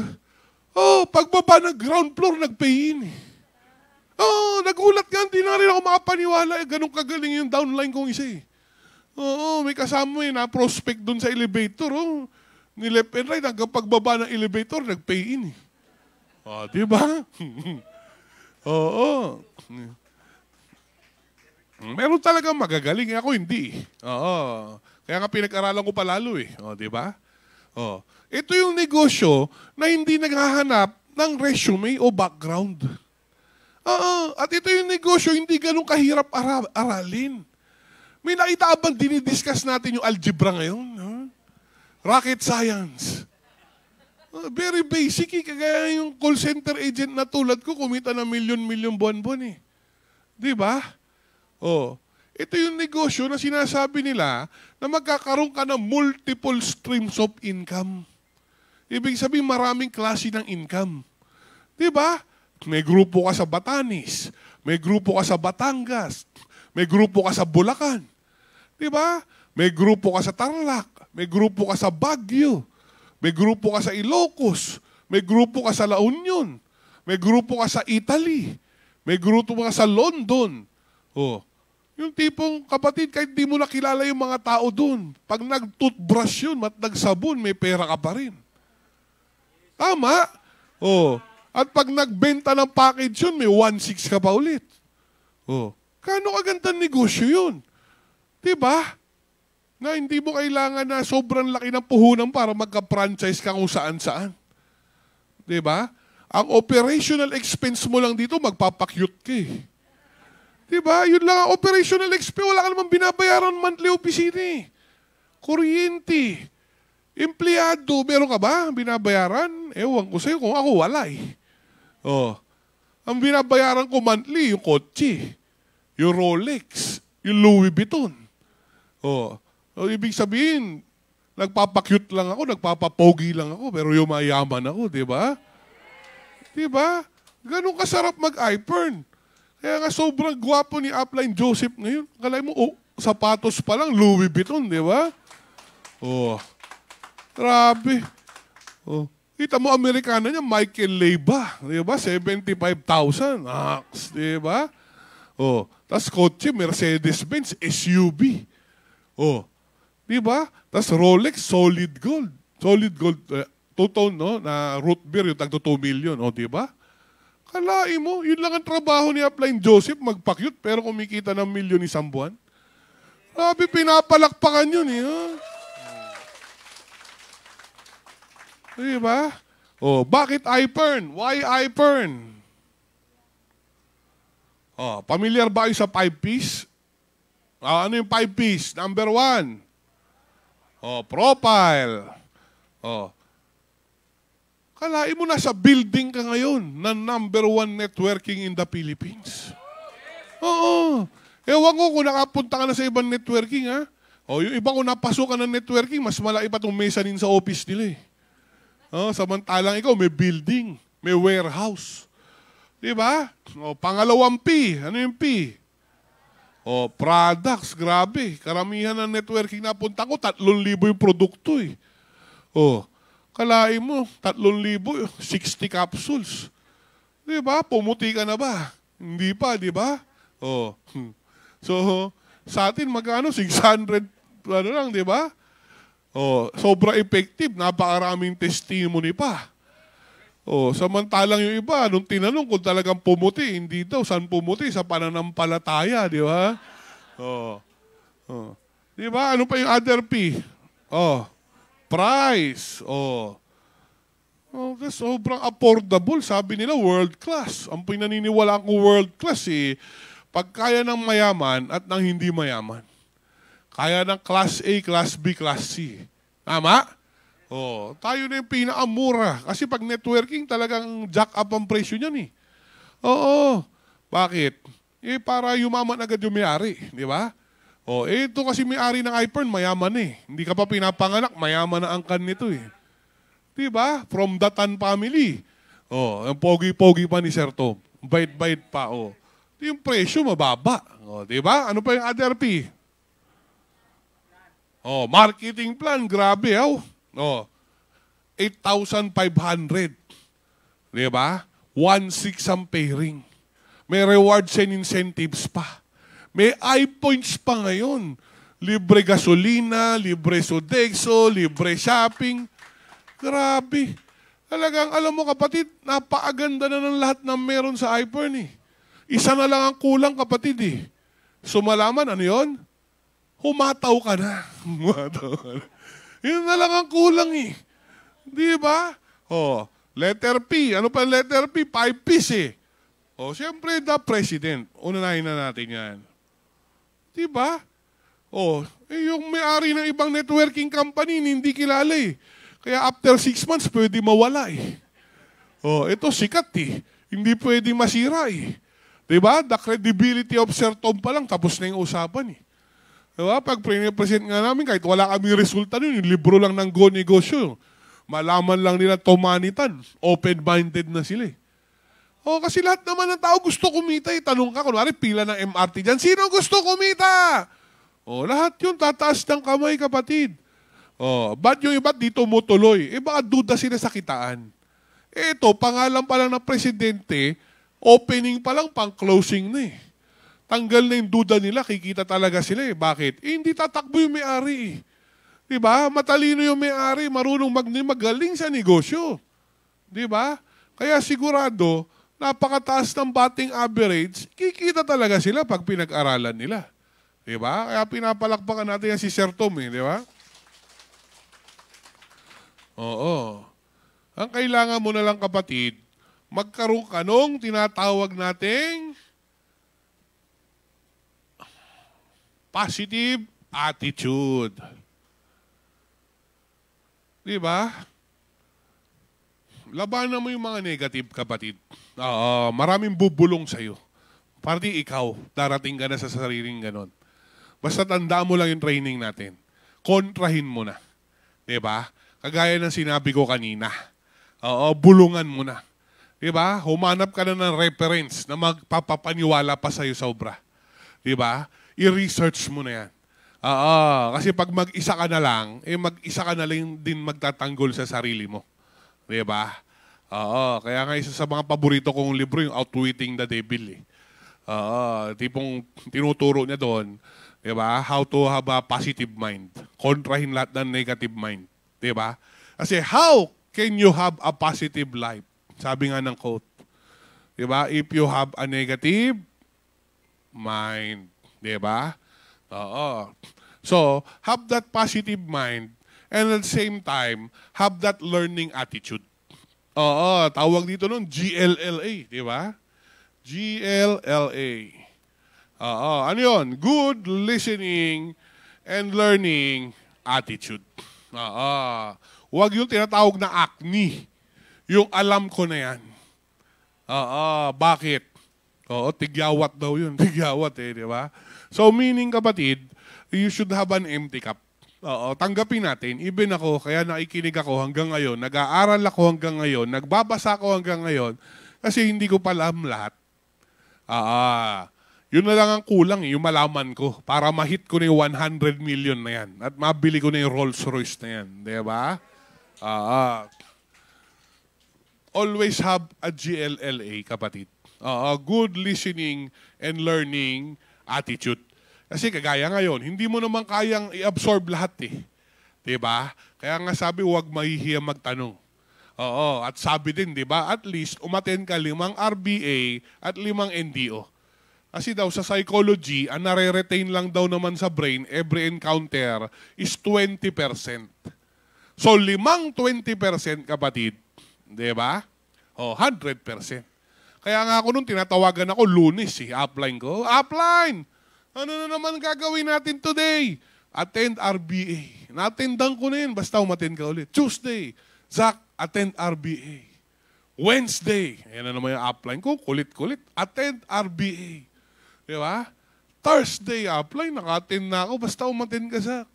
Pagbaba ng ground floor, nag-pay-in eh. Nagulat nga, hindi na rin ako makapaniwala. Ganun kagaling yung downline kong isa eh. May kasama na prospect dun sa elevator. Ni left and right, hanggang pagbaba ng elevator, nag-pay in eh. O, di ba? Oo. Meron talaga magagaling. Ako hindi. Oo. Kaya nga pinag-aralan ko palalo eh. O, di ba? O. Ito yung negosyo na hindi naghahanap ng resume o background. Oo. At ito yung negosyo, hindi ganun kahirap aralin. May nakita bang dinidiscuss natin yung algebra ngayon? Huh? Rocket science. Very basic eh. Kaya yung call center agent na tulad ko, kumita na milyon-milyon buwan-buwan eh. Di ba? Oh. Ito yung negosyo na sinasabi nila na magkakaroon ka ng multiple streams of income. Ibig sabihin maraming klase ng income. Di ba? May grupo ka sa Batanes, may grupo ka sa Batangas, may grupo ka sa Bulacan. Di ba? May grupo ka sa Tarlac, may grupo ka sa Baguio, may grupo ka sa Ilocos, may grupo ka sa La Union, may grupo ka sa Italy, may grupo ka sa London. Oh. Yung tipong kapatid, kahit di mo nakilala yung mga tao doon, pag nag-toothbrush yun at nagsabon, may pera ka pa rin. Tama? Oh. At pag nagbenta ng package yun, may 1.6 ka pa ulit. Oh. Kano kagandang negosyo yun? Diba? Na hindi mo kailangan na sobrang laki ng puhunan para magka-franchise ka kung saan-saan. Diba? Ang operational expense mo lang dito, magpapakyut ka eh. Diba? Yun lang ang operational expense. Wala ka naman binabayaran monthly opisina eh. Kuryente. Empleyado. Meron ka ba binabayaran? Ewan ko sa'yo kung ako wala eh. Oh. Ang binabayaran ko monthly, yung kotse, yung Rolex, yung Louis Vuitton. Oh. So, ibig sabihin, nagpapakyut lang ako, nagpapapogi lang ako, pero yumayaman ako, di ba? Di ba? Ganun kasarap mag-iPern. Kaya nga sobrang gwapo ni Upline Joseph ngayon. Kalay mo, oh, sapatos pa lang, Louis Vuitton, di ba? Oh. Grabe. Oh. Kita mo, Amerikana niya, Michael Leyba, di ba? 75,000. Aks, di ba? Oh. Tapos kotse, Mercedes-Benz, SUV. Oh. Di ba? Tapos Rolex, solid gold. Solid gold, two-tone, no? Na root beer, yung tagto 2 million. O, di ba? Kalain mo, yun lang ang trabaho ni Upline Joseph, magpakyut, pero kumikita ng milyon isang buwan. Grabe, pinapalakpakan yun, eh. Ha? Di ba? O, bakit iPern? Why iPern? O, familiar ba kayo sa 5Ps? Ano yung 5Ps? Number 1. Oh, profile. Oh. Kalain mo na sa building ka ngayon na number 1 networking in the Philippines. Oo. Ewan ko kung nakapunta ka na sa ibang networking, ha? O, yung iba kung napasok ka ng networking, mas malaki pa itong mezzanine sa office nila, eh. Oh, samantalang ikaw, may building, may warehouse. Diba? O, pangalawang P. Ano yung P? Oh, products, grabe. Karamihan ng networking na punta ko, 3,000 yung produkto eh. Oh, kalain mo, 3,000, 60 capsules. Di ba? Pumuti ka na ba? Hindi pa, di ba? Oh. So, sa atin, magkano? 600, ano lang, di ba? Oh, sobra effective, napakaraming testimony pa. Oh, samantalang yung iba, nung tinanong kung talagang pumuti, hindi daw. Saan pumuti? Sa pananampalataya, di ba? Oh. Oh. Di ba? Ano pa yung other P? Oh. Price. Oh. Oh, sobrang affordable. Sabi nila, world class. Ang pinaniniwala ko world class, eh, pag kaya ng mayaman at ng hindi mayaman. Kaya ng class A, class B, class C. Tama? Oh, tayo na yung pinakamura. Kasi pag networking, talagang jack up ang presyo niyan eh. Oo. Bakit? Eh, para yumaman agad yung may-ari. Di ba? Oh, eh, ito kasi may-ari ng iPhone, mayaman eh. Hindi ka pa pinapanganak, mayaman na ang kan nito eh. Di ba? From the Tan family. Oh, ang pogi-pogi pa ni Sir Tom. Bait-bait pa, oh. Yung presyo, mababa. Oh, di ba? Ano pa yung other P? Oh, marketing plan, grabe, oh. Oh, 8,500. Di ba? 1,600 ang pairing. May rewards and incentives pa. May iPoints pa ngayon. Libre gasolina, libre Sodexo, libre shopping. Grabe. Talagang, alam mo kapatid, napakaganda na ng lahat ng meron sa iPhone eh. Isa na lang ang kulang kapatid eh. So malaman, ano yun? Humataw ka na. Humataw ka na. Yun na lang ang kulang eh. Di ba? Oh, letter P. Ano pa letter P? 5 P's eh. Oh, siyempre, the president. Unahin na natin yan. Di ba? Oh, yung may-ari ng ibang networking company, hindi kilala eh. Kaya after 6 months, pwede mawala eh. Oh, ito sikat eh. Hindi pwede masira eh. Diba? The credibility of Sir Tom pa lang, tapos na yung usapan eh. Diba? Pag pre-present nga namin, kahit wala kami resulta nun, yung libro lang ng Go Negosyo. Malaman lang nila tomanitan. Open-minded na sila eh. Oh, kasi lahat naman ng tao gusto kumita eh. Tanong ka, kunwari pila ng MRT dyan, sino gusto kumita? Oh, lahat yun, tataas ng kamay kapatid. Oh, ba't yung iba't dito mo tuloy? Eh baka duda sila sa kitaan. Ito, pangalan pa lang ng presidente, opening pa lang, pang closing na eh. Tanggal na yung duda nila, kikita talaga sila eh. Bakit? Eh, hindi tatakbo yung may-ari eh. Diba? Matalino yung may-ari, marunong magaling sa negosyo. Diba? Kaya sigurado, napakataas ng batting average, kikita talaga sila pag pinag-aralan nila. Diba? Kaya pinapalakpakan natin yan si Sir Tom eh. Diba? Oo. Ang kailangan mo na lang kapatid, magkaroon ka nung tinatawag nating positive attitude. Di ba? Labanan mo yung mga negative kapatid. Maraming bubulong sa'yo. Parati ikaw, darating ka na sa sariling ganon. Basta tandaan mo lang yung training natin. Kontrahin mo na. Di ba? Kagaya ng sinabi ko kanina. Bulungan mo na. Diba? Humanap ka na ng reference na magpapapaniwala pa sa'yo sobra. Diba? I-research mo na yan. Kasi pag mag-isa ka na lang, mag-isa ka na lang din magtatanggol sa sarili mo. Diba? Kaya nga isa sa mga paborito kong libro, yung Outwitting the Devil. Tipong tinuturo niya doon, diba? How to have a positive mind. Kontrahin lahat ng negative mind. Diba? Kasi how can you have a positive life? Sabi nga ng quote. Diba? If you have a negative mind. Diba? Oo. So, have that positive mind and at the same time, have that learning attitude. Oo. Tawag dito nun, GLLA. Diba? GLLA. Oo. Ano yun? Good listening and learning attitude. Huwag yung tinatawag na acne. Yung alam ko na yan. Bakit? Tigyawat daw yun. Tigyawat di ba? So meaning kapatid, you should have an empty cup. Tanggapin natin. Even ako, kaya nakikinig ako hanggang ngayon, nag-aaral ako hanggang ngayon, nagbabasa ako hanggang ngayon, kasi hindi ko pa alam lahat. Yun na lang ang kulang yung malaman ko para ma-hit ko na yung 100 million na yan at mabili ko na yung Rolls Royce na yan. Di ba? Always have a GLLA, kapatid. Good listening and learning attitude. Kasi kagaya ngayon, hindi mo naman kayang i-absorb lahat eh. Di ba? Kaya nga sabi, huwag mahihiya magtanong. At sabi din, di ba? At least, umattend ka 5 RBA at 5 NDO. Kasi daw sa psychology, ang nare-retain lang daw naman sa brain every encounter is 20%. So 20%, kapatid, di ba? 100%. Kaya nga ako nung tinatawagan ako Lunes, upline ko. Upline! Ano na naman gagawin natin today? Attend RBA. Na-attendan ko na yun, basta umattend ka ulit. Tuesday, Zach, attend RBA. Wednesday, yan na naman yung upline ko, kulit-kulit. Attend RBA. Di ba? Thursday, upline, naka-attend na ako, basta umattend ka sa.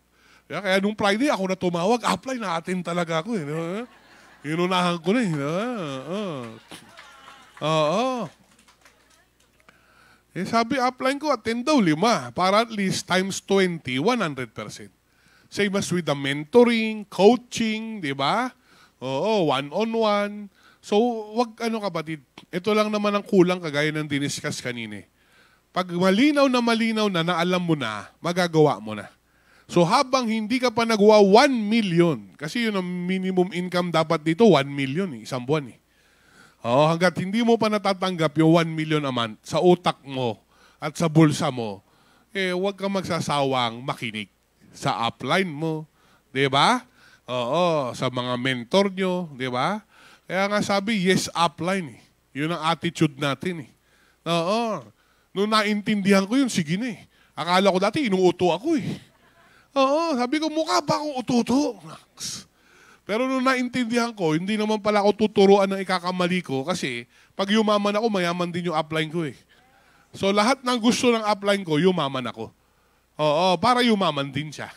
Kaya nung Friday, ako na tumawag, upline, na-attend talaga ako. Inunahan ko na. Sabi, upline ko, attend daw 5, para at least times 20, 100%. Same as with the mentoring, coaching, di ba? One-on-one. So, wag kapatid, ito lang naman ang kulang kagaya ng diniscuss kanina. Pag malinaw na alam mo na, magagawa mo na. So habang hindi ka pa nagawa 1 million, kasi yun ang minimum income dapat dito, 1 million isang buwan Oo, hanggat hindi mo pa natatanggap yung 1 million a month sa utak mo at sa bulsa mo, huwag kang magsasawang makinig sa upline mo. Di ba? Oo, sa mga mentor nyo. Di ba? Kaya nga sabi, yes, upline. Yun ang attitude natin. Oo. Nung naintindihan ko yun, sige na Akala ko dati, inuuto ako Oo, sabi ko, mukha ba akong ututo? Pero nung naintindihan ko, hindi naman pala ako tuturuan ng ikakamali ko kasi pag yumaman ako, mayaman din yung upline ko So lahat ng gusto ng upline ko, yumaman ako. Oo, para yumaman din siya.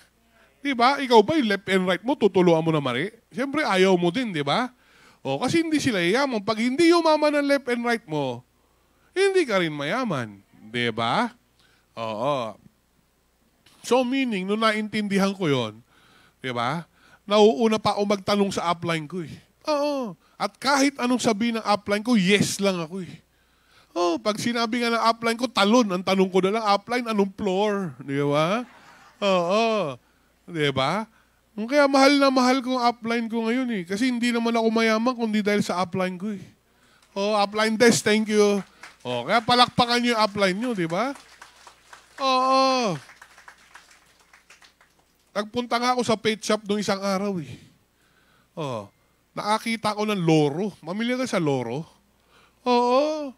Diba? Ikaw ba yung left and right mo, tutuluan mo na mali? Siyempre, ayaw mo din, diba? O, kasi hindi sila yaman. Pag hindi yumaman ang left and right mo, hindi ka rin mayaman. Diba? Oo. So meaning, nung naintindihan ko yon, diba? Nauuna pa ako magtanong sa upline ko Oo. At kahit anong sabihin ng upline ko, yes lang ako pag sinabi nga ng upline ko, talon. Ang tanong ko na lang, upline, anong floor? Di ba? Oo. Di ba? Kaya mahal na mahal ko ang upline ko ngayon Kasi hindi naman ako mayaman kundi dahil sa upline ko upline desk, thank you. Kaya palakpakan nyo yung upline nyo, di ba? Oo. Nagpunta nga ako sa pet shop nung isang araw Nakakita ko ng loro. Mamili ka sa loro? Oo.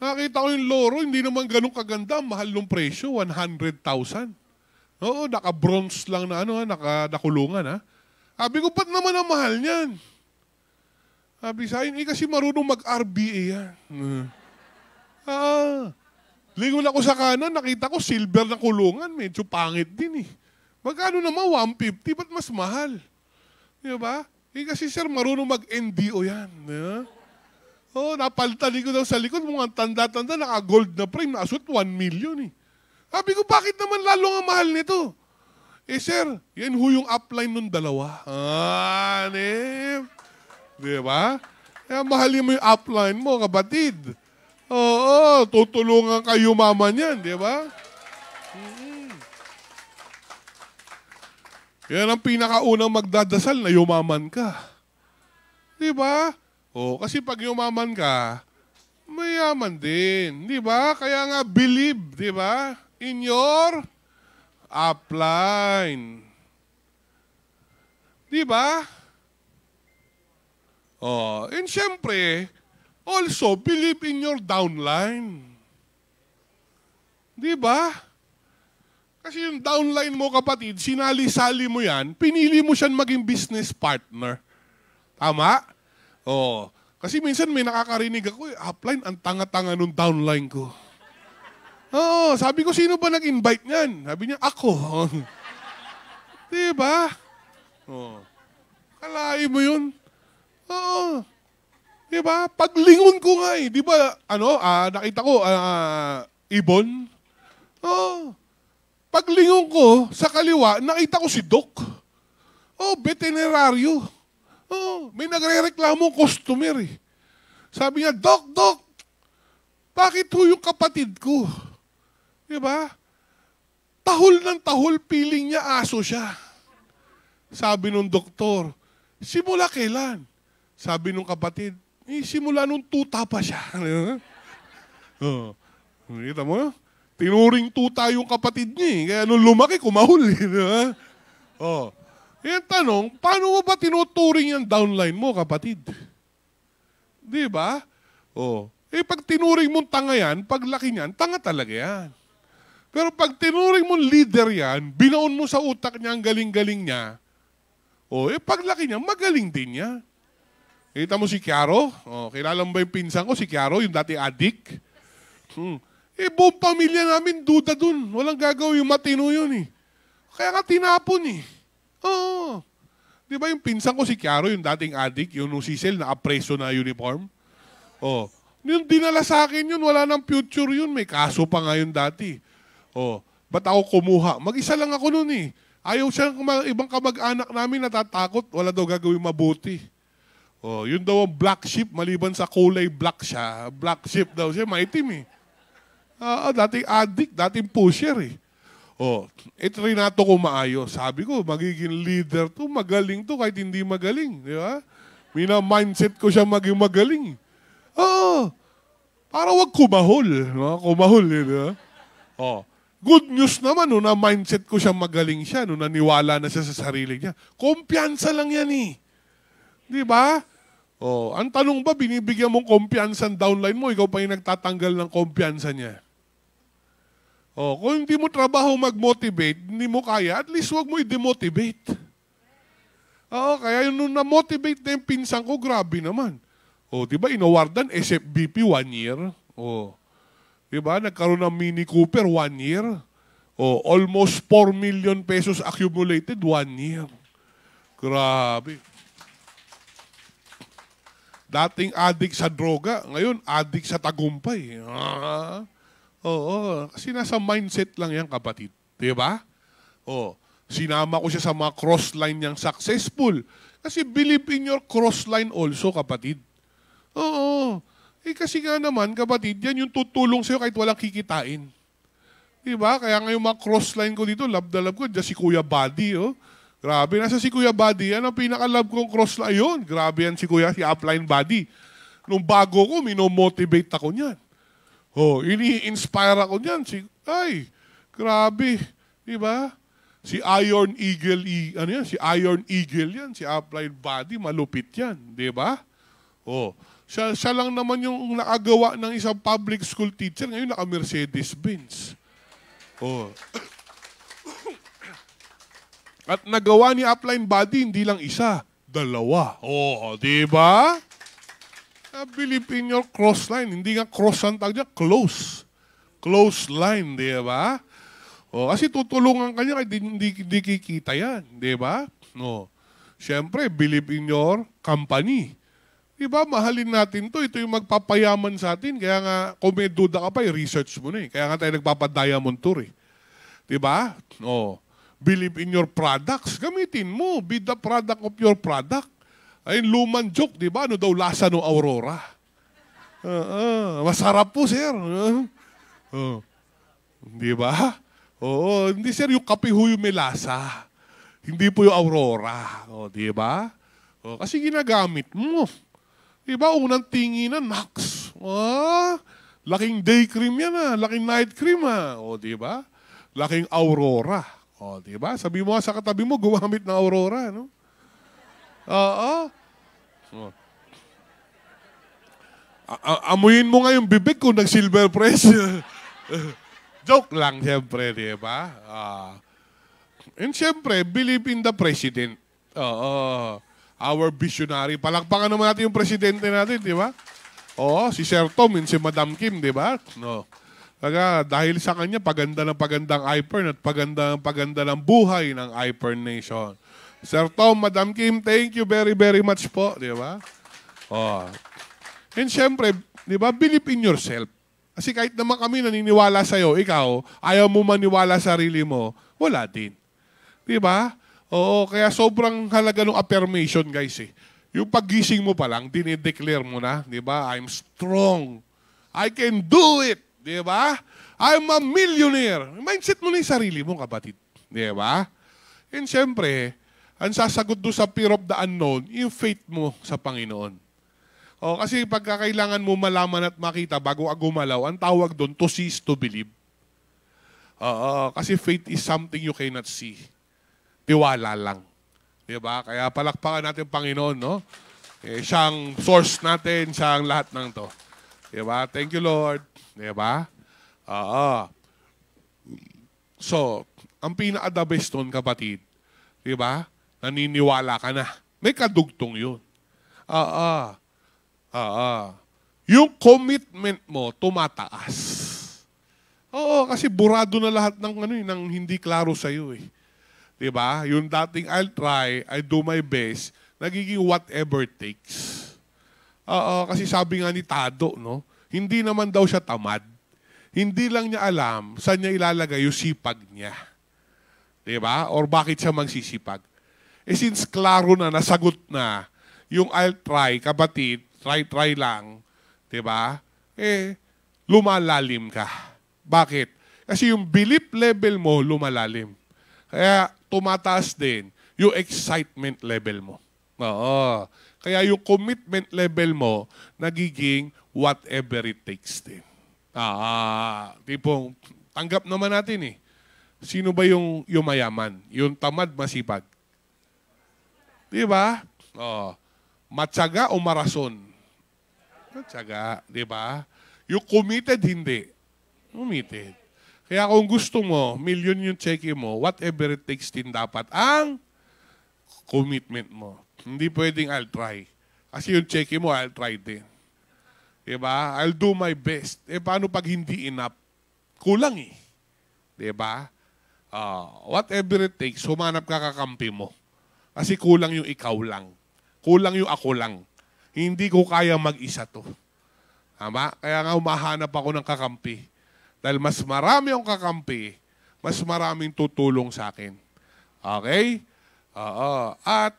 Nakita ko yung loro, hindi naman ganun kaganda. Mahal ng presyo, 100,000. Oo, naka-bronze lang na nakulungan Sabi ko, ba't naman ang mahal niyan? Sabi sa akin, kasi marunong mag-RBA yan. Lingon ako sa kanan, nakita ko silver na kulungan. Medyo pangit din Magkano naman? 150, ba't mas mahal? Di ba? Kasi sir, marunong mag-NDO yan. Napalitan ko daw sa likod, mga tanda-tanda, naka-gold na frame, naasot 1 million Sabi ko, bakit naman lalo nga mahal nito? Sir, yan yung upline ng dalawa. Di ba? Kaya mahalin mo yung upline mo, kabatid. Oo, tutulungan kayo mama niyan, di ba? Yan ang pinakaunang magdadasal na yumaman ka. Di ba? Kasi pag yumaman ka, mayaman din. Di ba? Kaya nga believe, di ba? In your upline. Di ba? And syempre, also believe in your downline. Di ba? Kasi yung downline mo, kapatid, sinali-sali mo yan, pinili mo siyan maging business partner. Tama? Kasi minsan may nakakarinig ako, upline, ang tanga-tanga nung downline ko. Sabi ko, sino ba nag-invite niyan? Sabi niya, ako. Diba? Kalahin mo yun? Diba? Paglingon ko nga Diba, nakita ko, ibon? Paglingon ko, sa kaliwa, nakita ko si Doc. Veterinaryo. May nagre-reklamo customer Sabi niya, Doc, bakit yung kapatid ko? Diba? Tahol ng tahol, piling niya aso siya. Sabi nung doktor, simula kailan? Sabi nung kapatid, simula nung tuta pa siya. Kita mo? Tinuring tuta yung kapatid niya Kaya nung lumaki, kumahul. Yan tanong, paano mo ba tinuturing yung downline mo, kapatid? Di ba? Pag tinuring mong tanga yan, paglaki niyan, tanga talaga yan. Pero pag tinuring mong leader yan, binaon mo sa utak niya ang galing-galing niya, paglaki niya, magaling din niya. Kita mo si Kiaro? Kilala mo ba yung pinsan ko, si Kiaro, yung dati addict? Buong pamilya namin, duda dun. Walang gagawin, yung matino yun Kaya nga tinapon Di ba yung pinsan ko si Kiaro, yung dating addict, yung nung Cecil, naka-preso na uniform? Yung dinala sa akin yun, wala nang future yun. May kaso pa nga yun dati. Ba't ako kumuha? Mag-isa lang ako nun Ayaw siya ng ibang kamag-anak namin natatakot. Wala daw gagawin mabuti. Yun daw ang black sheep, maliban sa kulay black siya. Black sheep daw siya, maitim Dating addict, dating pusher Oh, trinato ko maayos. Sabi ko, magiging leader to, magaling to kahit hindi magaling. Di ba? Mina-mindset ko siya maging magaling. Oo. Para wag kumahol. No? Kumahol, di ba? Oh. Good news naman, no, na mindset ko siya magaling siya, no, naniwala na siya sa sarili niya. Kumpiyansa lang yan eh. Di ba? Oh, ang tanong ba, binibigyan mong kumpiyansa ang downline mo, ikaw pa yung nagtatanggal ng kumpiyansa niya. Oh, kung hindi mo trabaho mag-motivate, hindi mo kaya, at least wag mo i-demotivate. Oo, kaya nung na-motivate na yung pinsan ko, grabe naman. Oh, di ba, inawardan, SFBP 1 year. Oh. Diba? Nagkaroon ng Mini Cooper 1 year. O, almost 4 million pesos accumulated 1 year. Grabe. Dating addict sa droga, ngayon addict sa tagumpay. Oo, kasi nasa mindset lang yan, kapatid. Diba? O, sinama ko siya sa mga crossline niyang successful. Kasi believe in your crossline also, kapatid. Oo. Kasi nga naman, kapatid, yan yung tutulong sa'yo kahit walang kikitain. Diba? Kaya ngayon mga crossline ko dito, love na love ko, dyan si Kuya Buddy, oh. Grabe, nasa si Kuya Buddy, yan ang pinaka-love kong crossline. Ayun, grabe yan si Kuya, si Upline Buddy. Nung bago ko, minomotivate ako niyan. Oh, ini-inspire ako niyan. Ay, grabe. Diba? Si Iron Eagle, ano yan? Si Iron Eagle yan, si Upline Buddy, malupit yan. Diba? Oh, siya lang naman yung nakagawa ng isang public school teacher. Ngayon, naka-Mercedes-Benz. Oh. At nagawa ni Upline Buddy, hindi lang isa, 2. Oh, di ba? Believe in your cross line. Hindi nga cross ang tawag niya, close. Close line, di ba? Oh, kasi tutulungan ka niya, hindi kikita yan. Di ba? No. Siyempre, believe in your company. Diba, mahalin natin to. Ito yung magpapayaman sa atin. Kaya nga, kung may duda ka pa, i-research mo na eh. Kaya nga tayo nagpapadiamond tour eh. Diba? Oh, believe in your products. Gamitin mo. Be the product of your product. Ayun, luman joke, diba? Ano daw lasa ng Aurora? Masarap po, sir. Diba? Oo, hindi sir, yung kape ho yung may lasa. Hindi po yung Aurora. O, diba? O, kasi ginagamit mo. Diba, unang tinginan, Max. Oh, laking day cream yan laking night cream O, diba? Laking Aurora. O, diba? Sabi mo sa katabi mo, gumamit ng Aurora, no? Oo. Amuyin mo nga yung bibig kung nag-silver press. Joke lang, siyempre, diba? And siyempre, believe in the president. Oo. Our visionary. Palakpakan naman natin yung presidente natin, di ba? Oo, si Sir Tom and si Madam Kim, di ba? No. Kaya dahil sa kanya, paganda ng pagandang iPern at paganda ng buhay ng iPern Nation. Sir Tom, Madam Kim, thank you very, very much po, di ba? Oh. And syempre, di ba, believe in yourself. Kasi kahit naman kami naniniwala sa'yo, ikaw, ayaw mo maniwala sa sarili mo, wala din. Di ba? Oo, kaya sobrang halaga ng affirmation, guys eh. Yung paggising mo pa lang, dinideclare mo na, di ba? I'm strong. I can do it. Di ba? I'm a millionaire. Mindset mo na yung sarili mo, kapatid. Di ba? And syempre, ang sasagot doon sa fear of the unknown, yung faith mo sa Panginoon. O, kasi pagkakailangan mo malaman at makita bago gumalaw, ang tawag doon, to see is to believe. Kasi faith is something you cannot see. Tiwala lang. Diba? Kaya palakpakan natin Panginoon, no? Siyang source natin, siyang lahat ng to. Diba? Thank you, Lord. Diba? So, ang pinaka-the best nun, kapatid, diba? Naniniwala ka na. May kadugtong yun. Yung commitment mo, tumataas. Oo, kasi burado na lahat ng hindi klaro sa'yo eh. Diba? Yung dating I'll try, I do my best, nagiging whatever takes. Kasi sabi nga ni Tado, no? Hindi naman daw siya tamad. Hindi lang niya alam saan niya ilalagay yung sipag niya. Diba? Or bakit siya magsisipag. Since klaro na, nasagot na, yung I'll try, kapatid, try lang, diba? Lumalalim ka. Bakit? Kasi yung belief level mo lumalalim. Kaya tumataas din yung excitement level mo. Oo. Kaya yung commitment level mo nagiging whatever it takes din. Tipong tanggap naman natin eh. Sino ba yung mayaman? Yung tamad, masipag. Di ba? Matyaga o marason? Matyaga, di ba? Yung committed, hindi. Committed. Kaya kung gusto mo, million yung cheque mo, whatever it takes din dapat ang commitment mo. Hindi pwedeng I'll try. Kasi yung cheque mo, I'll try din. Diba? I'll do my best. Paano pag hindi enough? Kulang eh. Diba? Whatever it takes, humanap ka kakampi mo. Kasi kulang yung ikaw lang. Kulang yung ako lang. Hindi ko kaya mag-isa to. Tama? Kaya nga humahanap ako ng kakampi. Dahil mas marami yung kakampi, mas maraming tutulong sa akin. Okay? At,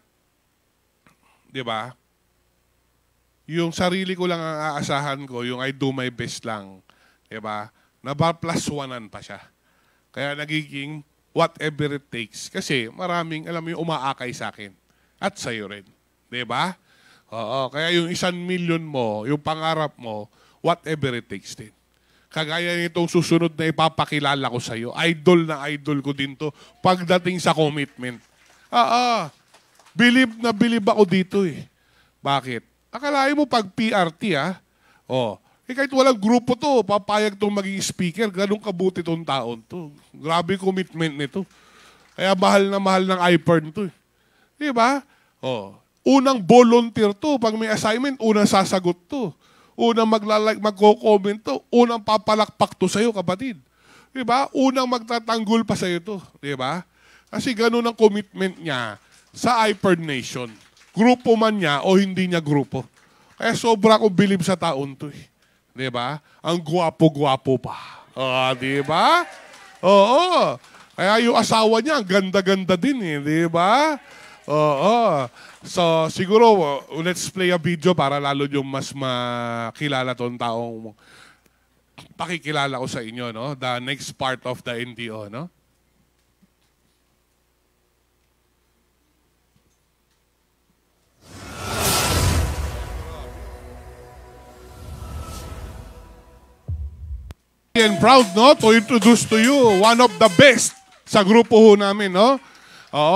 di ba, yung sarili ko lang ang aasahan ko, yung I do my best lang, di ba, plus one-an pa siya. Kaya nagiging whatever it takes. Kasi maraming, alam mo, yung umaakay sa akin. At sa'yo rin. Di ba? Kaya yung 1 million mo, yung pangarap mo, whatever it takes din. Kagaya nitong susunod na ipapakilala ko sa'yo, idol na idol ko din to pagdating sa commitment. Believe na believe ako dito eh. Bakit? Akalain mo pag PRT kahit walang grupo to, papayag tong maging speaker, ganun kabuti tong taon to. Grabe commitment nito. Kaya mahal na mahal ng iPern to. Diba? Unang volunteer to, pag may assignment, unang sasagot to. Unang maglalike, magko-comment to. Unang papalakpak to sa'yo, kapatid. Diba? Unang magtatanggol pa sa'yo to. Diba? Kasi ganun ang commitment niya sa iPern Nation. Grupo man niya o hindi niya grupo. Kaya sobra ko bilib sa taon to eh. Diba? Ang guwapo-guwapo pa. Diba? Oo. Kaya yung asawa niya, ang ganda-ganda din eh. Diba? So, siguro, let's play a video para lalo yung mas makilala tong taong pakikilala ko sa inyo, no? The next part of the NDO, no? And proud, no, to introduce to you one of the best sa grupo ho namin, no?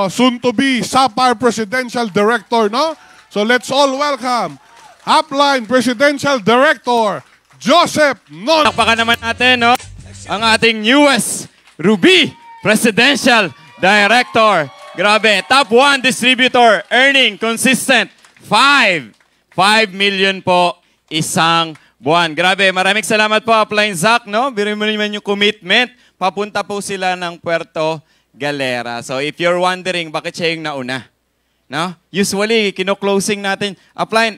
Soon to be Sapar Presidential Director, no? So let's all welcome Upline Presidential Director Joseph Non. Pakpakan naman natin, no? Ang ating newest Ruby Presidential Director. Grabe, top 1 distributor, earning consistent 5 million po isang buwan. Grabe, maraming salamat po, Upline Zach, no? Biro mo naman yung commitment. Papunta po sila ng Puerto Galera. So if you're wondering, bakit siya yung nauna? No? Usually, kino-closing natin. Upline,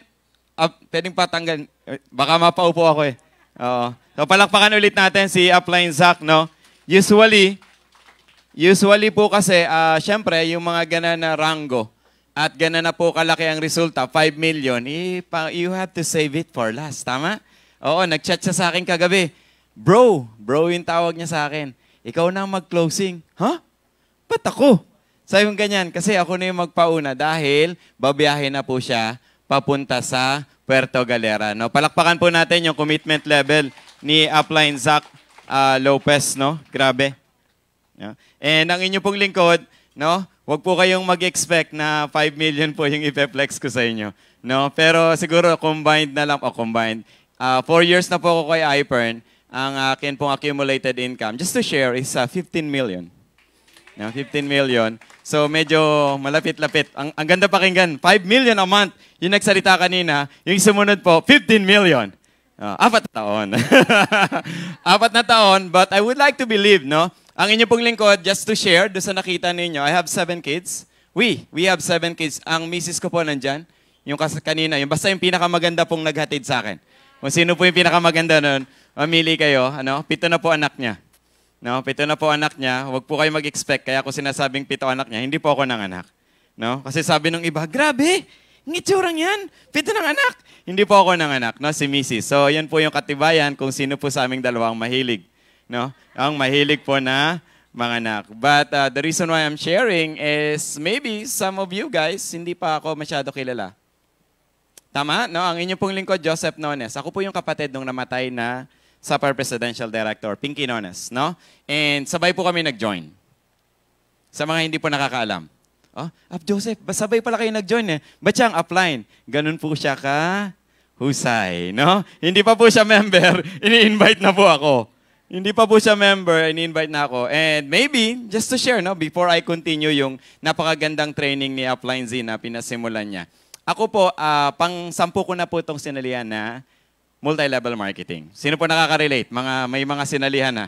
pwedeng patanggal. Baka mapaupo ako eh. Oo. So palakpakan ulit natin si Upline Zach, no? Usually po kasi, syempre, yung mga gana na rango, at gana na po kalaki ang resulta, 5 million, you have to save it for last. Tama? Oo, nag-chat siya sa akin kagabi. Bro yung tawag niya sa akin. Ikaw na mag-closing. Huh? Ba't ako? Sabi mo ganyan, kasi ako na yung magpauna dahil babiyahe na po siya papunta sa Puerto Galera. No? Palakpakan po natin yung commitment level ni Upline Zach Lopez. No? Grabe. No? And ang inyo pong lingkod, no? Huwag po kayong mag-expect na 5 million po yung i-flex ko sa inyo. No? Pero siguro combined na lang, combined. 4 years na po ako kay iPern. Ang akin pong accumulated income, just to share, is 15 million. No, 15 million. So medyo malapit-lapit. Ang ganda pakinggan, 5 million a month. Yung nagsalita kanina, yung sumunod po, 15 million. 4 na taon. 4 na taon, but I would like to believe, no? Ang inyo pong lingkod, just to share, doon sa nakita ninyo, I have 7 kids. We have 7 kids. Ang misis ko po nandyan, yung kanina, yung basta yung pinakamaganda pong naghatid sa akin. Kung sino po yung pinakamaganda nun, mamili kayo, 7 na po anak niya. No, 7 na po anak niya, huwag po kayo mag-expect, kaya ako sinasabing 7 anak niya, hindi po ako nanganak. No? Kasi sabi ng iba, grabe, ngitsurang yan, 7 ng anak. Hindi po ako nanganak, no? Si Mrs. So, yan po yung katibayan kung sino po sa aming dalawang mahilig no? Ang mahilig po na manganak. But the reason why I'm sharing is maybe some of you guys, hindi pa ako masyado kilala. Tama? No? Ang inyong pong lingkod, Joseph Nones. Ako po yung kapatid nung namatay na Sapar Presidential Director, Pinky Nones. No? And sabay po kami nag-join. Sa mga hindi po nakakaalam. Oh, Joseph, sabay pala kayo nag-join eh. Ba't siya ang upline? Ganun po siya ka husay. No? Hindi pa po siya member, ini-invite na po ako. Hindi pa po siya member, ini-invite na ako. And maybe, just to share, no, before I continue yung napakagandang training ni Upline Z na pinasimulan niya. Ako po, pang-10 ko na po itong sinalihan na multi-level marketing. Sino po nakaka-relate? May mga sinalihan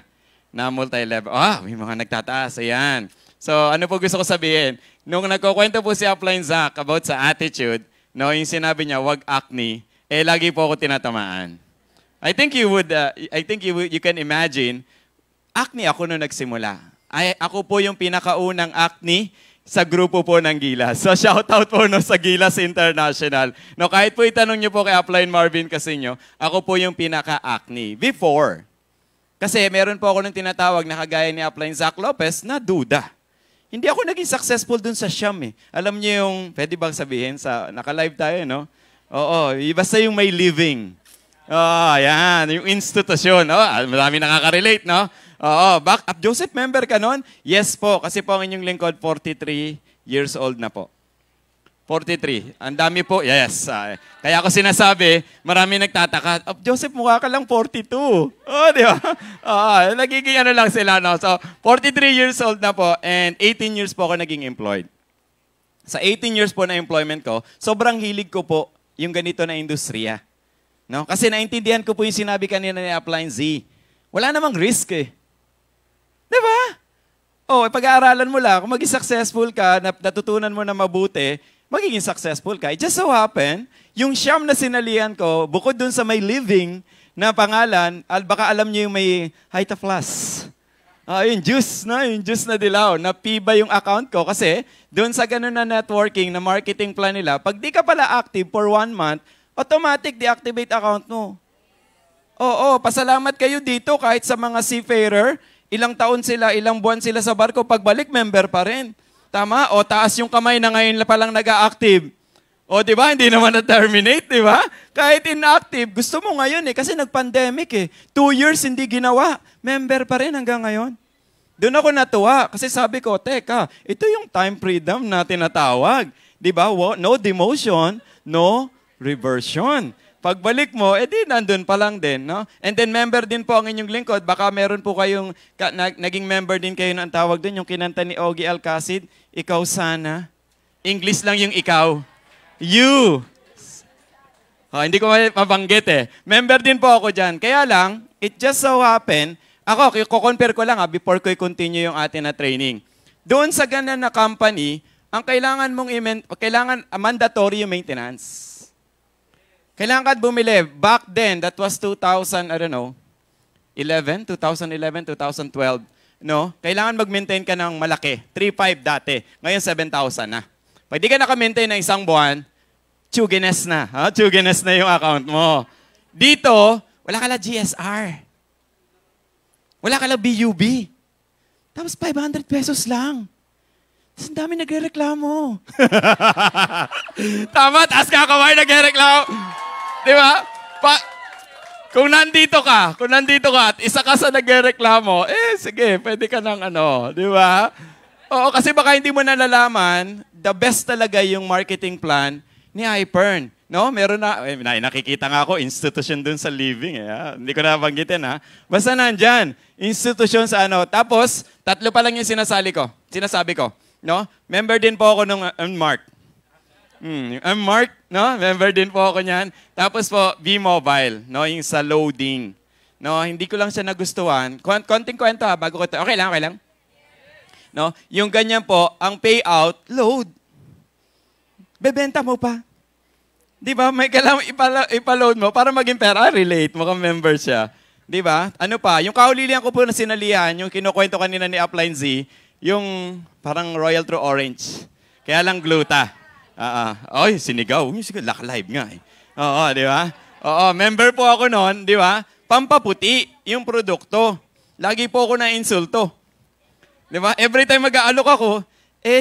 na multi-level. May mga nagtataas. Ayan. So, ano po gusto ko sabihin? Nung nagkukwento po si Upline Zach about sa attitude, no, yung sinabi niya, wag acne, lagi po ako tinatamaan. I think you can imagine, acne ako nung nagsimula. Ako po yung pinakaunang acne sa grupo po ng Gilas. So shout out po no, sa Gilas International. No, kahit po itanong niyo po kay Upline Marvin Casinyo, ako po yung pinaka-acne before. Kasi meron po ako nung tinatawag na kagaya ni Upline Zach Lopez na duda. Hindi ako naging successful dun sa Siyam eh. Alam niyo yung, pwede bang sabihin, naka-live tayo, no? Oo, basta yung may living. Yan. Yung institusyon. Marami nakaka-relate, no? Joseph, member ka nun? Yes po. Kasi po ang inyong lingkod, 43 years old na po. 43. Ang dami po. Yes. Kaya ako sinasabi, marami nagtataka. Joseph, mukha ka lang 42. Di ba? Nagiging ano lang sila, no? So, 43 years old na po and 18 years po ako naging employed. Sa 18 years po na employment ko, sobrang hilig ko po yung ganito na industriya. No? Kasi naintindihan ko po yung sinabi kanina ni Upline Z. Wala namang risk eh. Diba? Pag-aaralan mo lang, kung maging successful ka, natutunan mo na mabuti, magiging successful ka. It just so happen, yung Siyam na sinalihan ko, bukod dun sa may living na pangalan, baka alam niyo yung may height of plus. Yung juice, no? Yung juice na dilaw, napiba yung account ko kasi dun sa ganun na networking, na marketing plan nila, pag di ka pala active for 1 month, automatic deactivate account mo. Pasalamat kayo dito kahit sa mga seafarer, ilang taon sila, ilang buwan sila sa barko, pagbalik member pa rin. Tama? Taas yung kamay na ngayon pa lang nag-a-active. Di ba? Hindi naman na-terminate, di ba? Kahit inactive, gusto mo ngayon kasi nag-pandemic 2 years hindi ginawa. Member pa rin hanggang ngayon. Doon ako natuwa kasi sabi ko, teka, ito yung time freedom na tinatawag. Di ba? No demotion, no reversion. Pagbalik mo, nandun pa lang din, no? And then member din po ang inyong lingkod. Baka meron po kayong, naging member din kayo ng tawag doon, yung kinanta ni Ogie Alcacid, Ikaw Sana. English lang yung ikaw. You. Hindi ko mabanggit Member din po ako dyan. Kaya lang, it just so happen, ako, kukompare ko lang before ko i-continue yung atin na training. Doon sa ganun na company, ang kailangan mandatory yung maintenance. Kailangan ka bumili. Back then, that was 2011, 2012, no? Kailangan mag-maintain ka ng malaki. 3,500 dati. Ngayon, 7,000 na. Pag di ka naka-maintain ng isang buwan, tsuginess na. Tsuginess na yung account mo. Dito, wala ka lang GSR. Wala ka lang BUB. Tapos 500 pesos lang. Tapos ang dami nagre-reklamo. Tama, taas ka kamay, nagre-reklamo. Di ba? Kung nandito ka at isa ka sa nagrereklamo, sige, pwede ka ng di ba? Kasi baka hindi mo nalalaman, the best talaga yung marketing plan ni iPern. No? Meron nakikita nga ako, institution dun sa living. Hindi ko nabanggitin, Basta nandyan, institution sa Tapos, 3 pa lang yung sinasabi ko. No? Member din po ako ng Mark. Mark, no? Member din po ako niyan. Tapos po, V-Mobile, no? Yung sa loading. No? Hindi ko lang siya nagustuhan. Konting kwento bago ko ito. Okay lang. No? Yung ganyan po, ang payout, load. Bebenta mo pa. Di ba? May kailangan ipaload mo para maging pera. Relate mo kung member siya. Di ba? Yung kahulilihan ko po na sinalihan, yung kinukwento kanina ni Upline Z, yung parang Royal True Orange. Kaya lang gluta. Sinigaw. Live nga di ba? Member po ako noon, di ba? Pampaputi yung produkto. lagi po ako na-insulto. Di ba? Every time mag-aalok ako,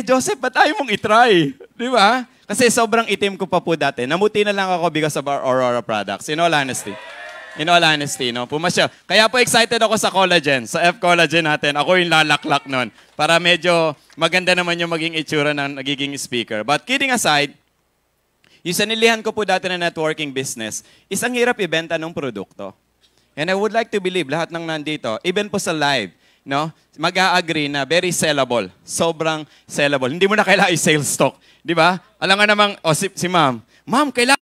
Joseph, ba't ayaw mong itry? Di ba? Kasi sobrang itim ko pa po dati. Namuti na lang ako because of our Aurora products. In all honesty. In all honesty, no? Pumasya. Kaya po excited ako sa collagen, sa F-collagen natin. Ako yung lalaklak nun. Para medyo maganda naman yung maging itsura ng nagiging speaker. But kidding aside, yung sanilihan ko po dati na networking business, isang hirap ibenta ng produkto. And I would like to believe, lahat ng nandito, even po sa live, no, mag-a-agree na very sellable. Sobrang sellable. Hindi mo na kailangan i-sales stock. Di ba? Alam nga namang, si ma'am, ma'am, kailangan